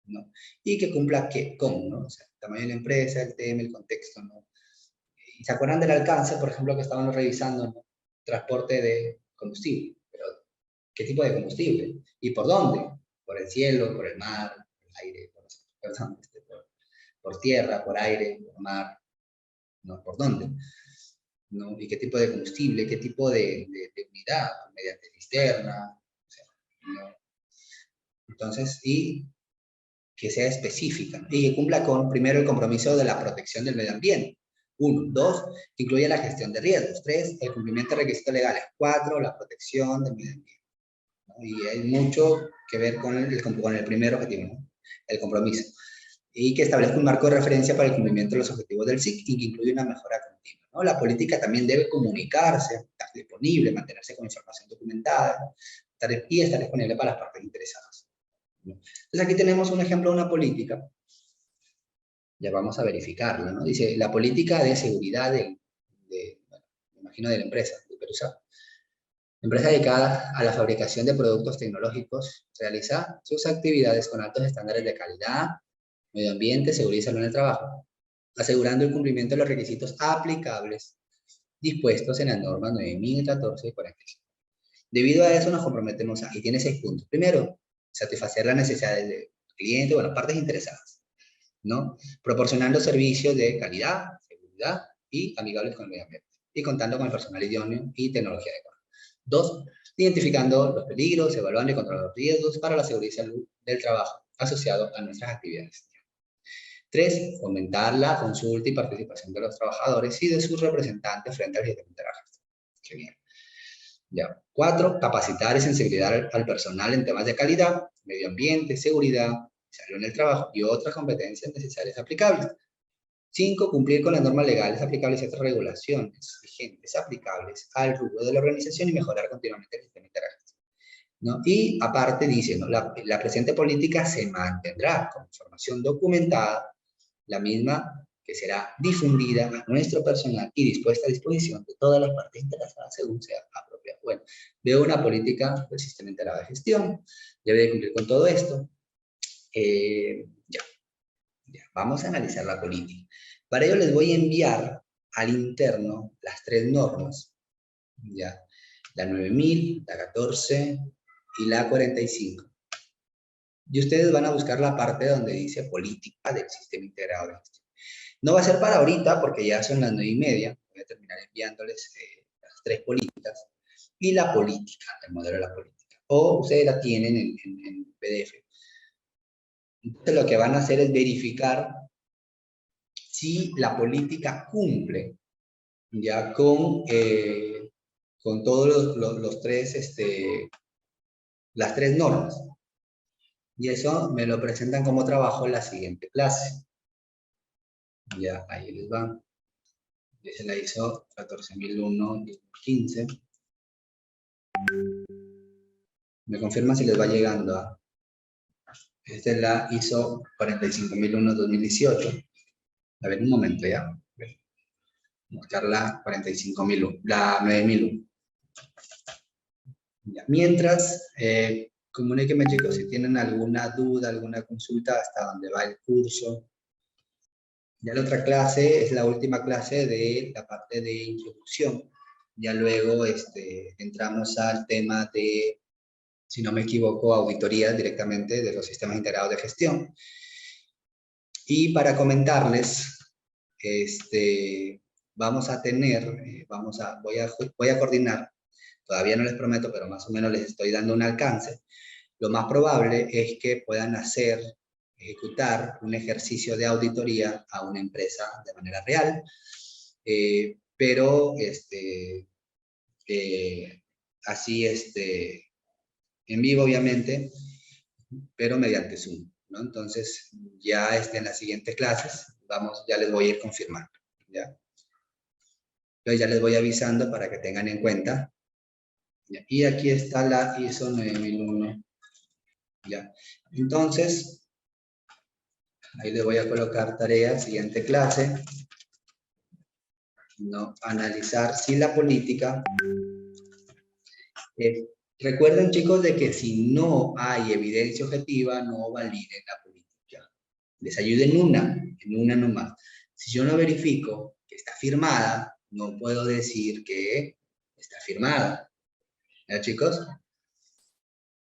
¿no? Y que cumpla con, ¿no? O sea, el tamaño de la empresa, el tema, el contexto, ¿no? Y se acuerdan del alcance, por ejemplo, que estábamos revisando, ¿no? Transporte de combustible, pero ¿qué tipo de combustible? ¿Y por dónde? ¿Por el cielo, por el mar, por el aire, perdón, por tierra, por aire, por mar? ¿No? ¿Por dónde? ¿No? ¿Y qué tipo de combustible? ¿Qué tipo de unidad? ¿Mediante cisterna? O sea, ¿no? Entonces, y que sea específica y que cumpla con, primero, el compromiso de la protección del medio ambiente. 1. 2, que incluya la gestión de riesgos. 3, el cumplimiento de requisitos legales. 4, la protección del medio ambiente, ¿no? Y hay mucho que ver con el primer objetivo, ¿no? El compromiso. Y que establezca un marco de referencia para el cumplimiento de los objetivos del SIC y que incluya una mejora continua, ¿no? La política también debe comunicarse, estar disponible, mantenerse con información documentada y estar disponible para las partes interesadas, ¿no? Entonces aquí tenemos un ejemplo de una política, ya vamos a verificarla, ¿no? Dice, la política de seguridad bueno, me imagino de la empresa, de Perusa. Empresa dedicada a la fabricación de productos tecnológicos, realiza sus actividades con altos estándares de calidad, medio ambiente, seguridad y salud en el trabajo, asegurando el cumplimiento de los requisitos aplicables dispuestos en la norma 9014 y 45. Debido a eso nos comprometemos y tiene 6 puntos. Primero, satisfacer las necesidades del cliente, bueno, partes interesadas, ¿no? Proporcionando servicios de calidad, seguridad y amigables con el medio ambiente. Y contando con el personal idóneo y tecnología adecuada. 2, identificando los peligros, evaluando y controlando los riesgos para la seguridad y salud del trabajo asociado a nuestras actividades. 3, fomentar la consulta y participación de los trabajadores y de sus representantes frente al gerente de la gestión. Qué bien. Ya. 4, capacitar y sensibilizar al personal en temas de calidad, medio ambiente, seguridad, salud en el trabajo y otras competencias necesarias aplicables. 5, cumplir con las normas legales aplicables y otras regulaciones vigentes aplicables al rubro de la organización y mejorar continuamente el sistema interactivo, ¿no? Y aparte dice, ¿no? La presente política se mantendrá con información documentada, la misma que será difundida a nuestro personal y dispuesta a disposición de todas las partes interesadas según sea apropiado. Bueno, veo una política del sistema integrado de gestión, debe de cumplir con todo esto. Ya. Ya, vamos a analizar la política. Para ello les voy a enviar al interno las 3 normas, ya, la 9000, la 14 y la 45. Y ustedes van a buscar la parte donde dice política del sistema integrado de gestión. No va a ser para ahorita porque ya son las 9:30. Voy a terminar enviándoles las 3 políticas y la política, el modelo de la política. O ustedes la tienen en PDF. Entonces lo que van a hacer es verificar si la política cumple ya con todos los 3, las 3 normas. Y eso me lo presentan como trabajo en la siguiente clase. Ya, ahí les va. Ya se la hizo 14.001 y 15. Me confirman si les va llegando. Esta es la ISO 45.001-2018. A ver, un momento ya. Buscar la 45.001, la 9.001. Ya. Mientras, comuníquenme, chicos, si tienen alguna duda, alguna consulta, hasta dónde va el curso. Ya la otra clase es la última clase de la parte de introducción. Ya luego entramos al tema de, si no me equivoco, auditorías directamente de los sistemas integrados de gestión. Y para comentarles, vamos a tener, voy a coordinar, todavía no les prometo, pero más o menos les estoy dando un alcance. Lo más probable es que puedan ejecutar un ejercicio de auditoría a una empresa de manera real, pero así en vivo obviamente, pero mediante Zoom, ¿no? Entonces ya en las siguientes clases ya les voy a ir confirmando, ¿ya? Entonces ya les voy avisando para que tengan en cuenta. ¿Ya? Y aquí está la ISO 9001. ¿Ya? Entonces, ahí les voy a colocar tarea, siguiente clase. ¿No? Analizar si la política... recuerden, chicos, de que si no hay evidencia objetiva, no validen la política. Les ayudo en una nomás. Si yo no verifico que está firmada, no puedo decir que está firmada. ¿Ya, chicos?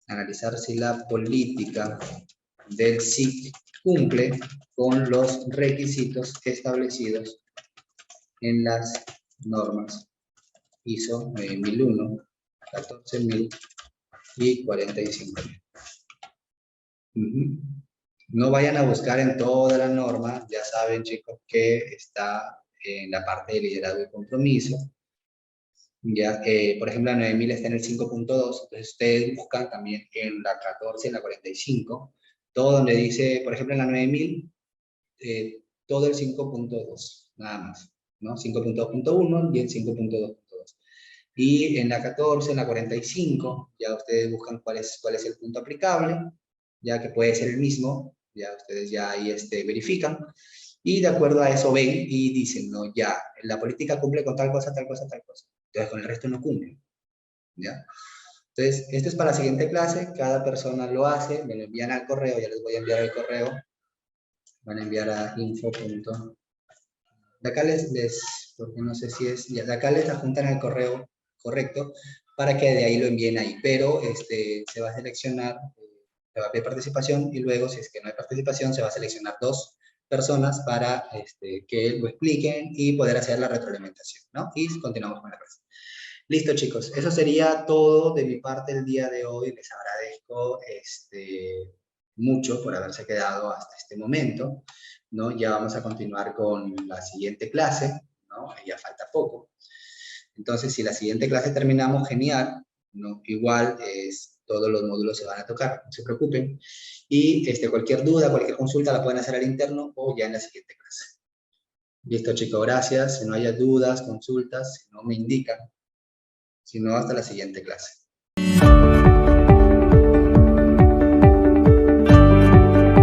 Analizar si la política del SIC cumple con los requisitos establecidos en las normas ISO 9001, 14.000 y 45.000. No vayan a buscar en toda la norma, ya saben, chicos, que está en la parte de liderazgo y compromiso. Ya, por ejemplo, la 9000 está en el 5.2, entonces ustedes buscan también en la 14, en la 45, todo donde dice, por ejemplo, en la 9000, todo el 5.2, nada más, ¿no? 5.2.1 y el 5.2.2. Y en la 14, en la 45, ya ustedes buscan cuál es el punto aplicable, ya que puede ser el mismo, ya ustedes ya ahí verifican, y de acuerdo a eso ven y dicen, no, ya, la política cumple con tal cosa, tal cosa, tal cosa. Entonces con el resto no cumple, ¿ya? Entonces, esto es para la siguiente clase, cada persona lo hace, me lo envían al correo, ya les voy a enviar el correo, van a enviar a info. De acá porque no sé si es, de acá les adjuntan el correo correcto para que de ahí lo envíen ahí, pero se va a seleccionar, se va a pedir participación y luego si es que no hay participación se va a seleccionar 2 personas para que lo expliquen y poder hacer la retroalimentación, ¿no? Y continuamos con la clase. Listo, chicos, eso sería todo de mi parte el día de hoy. Les agradezco mucho por haberse quedado hasta este momento, ¿no? Ya vamos a continuar con la siguiente clase, ¿no? Ya falta poco. Entonces, si la siguiente clase terminamos, genial, ¿no? Igual todos los módulos se van a tocar, no se preocupen. Y cualquier duda, cualquier consulta la pueden hacer al interno o ya en la siguiente clase. Listo, chicos, gracias. Si no haya dudas, consultas, si no me indican. Si no, hasta la siguiente clase.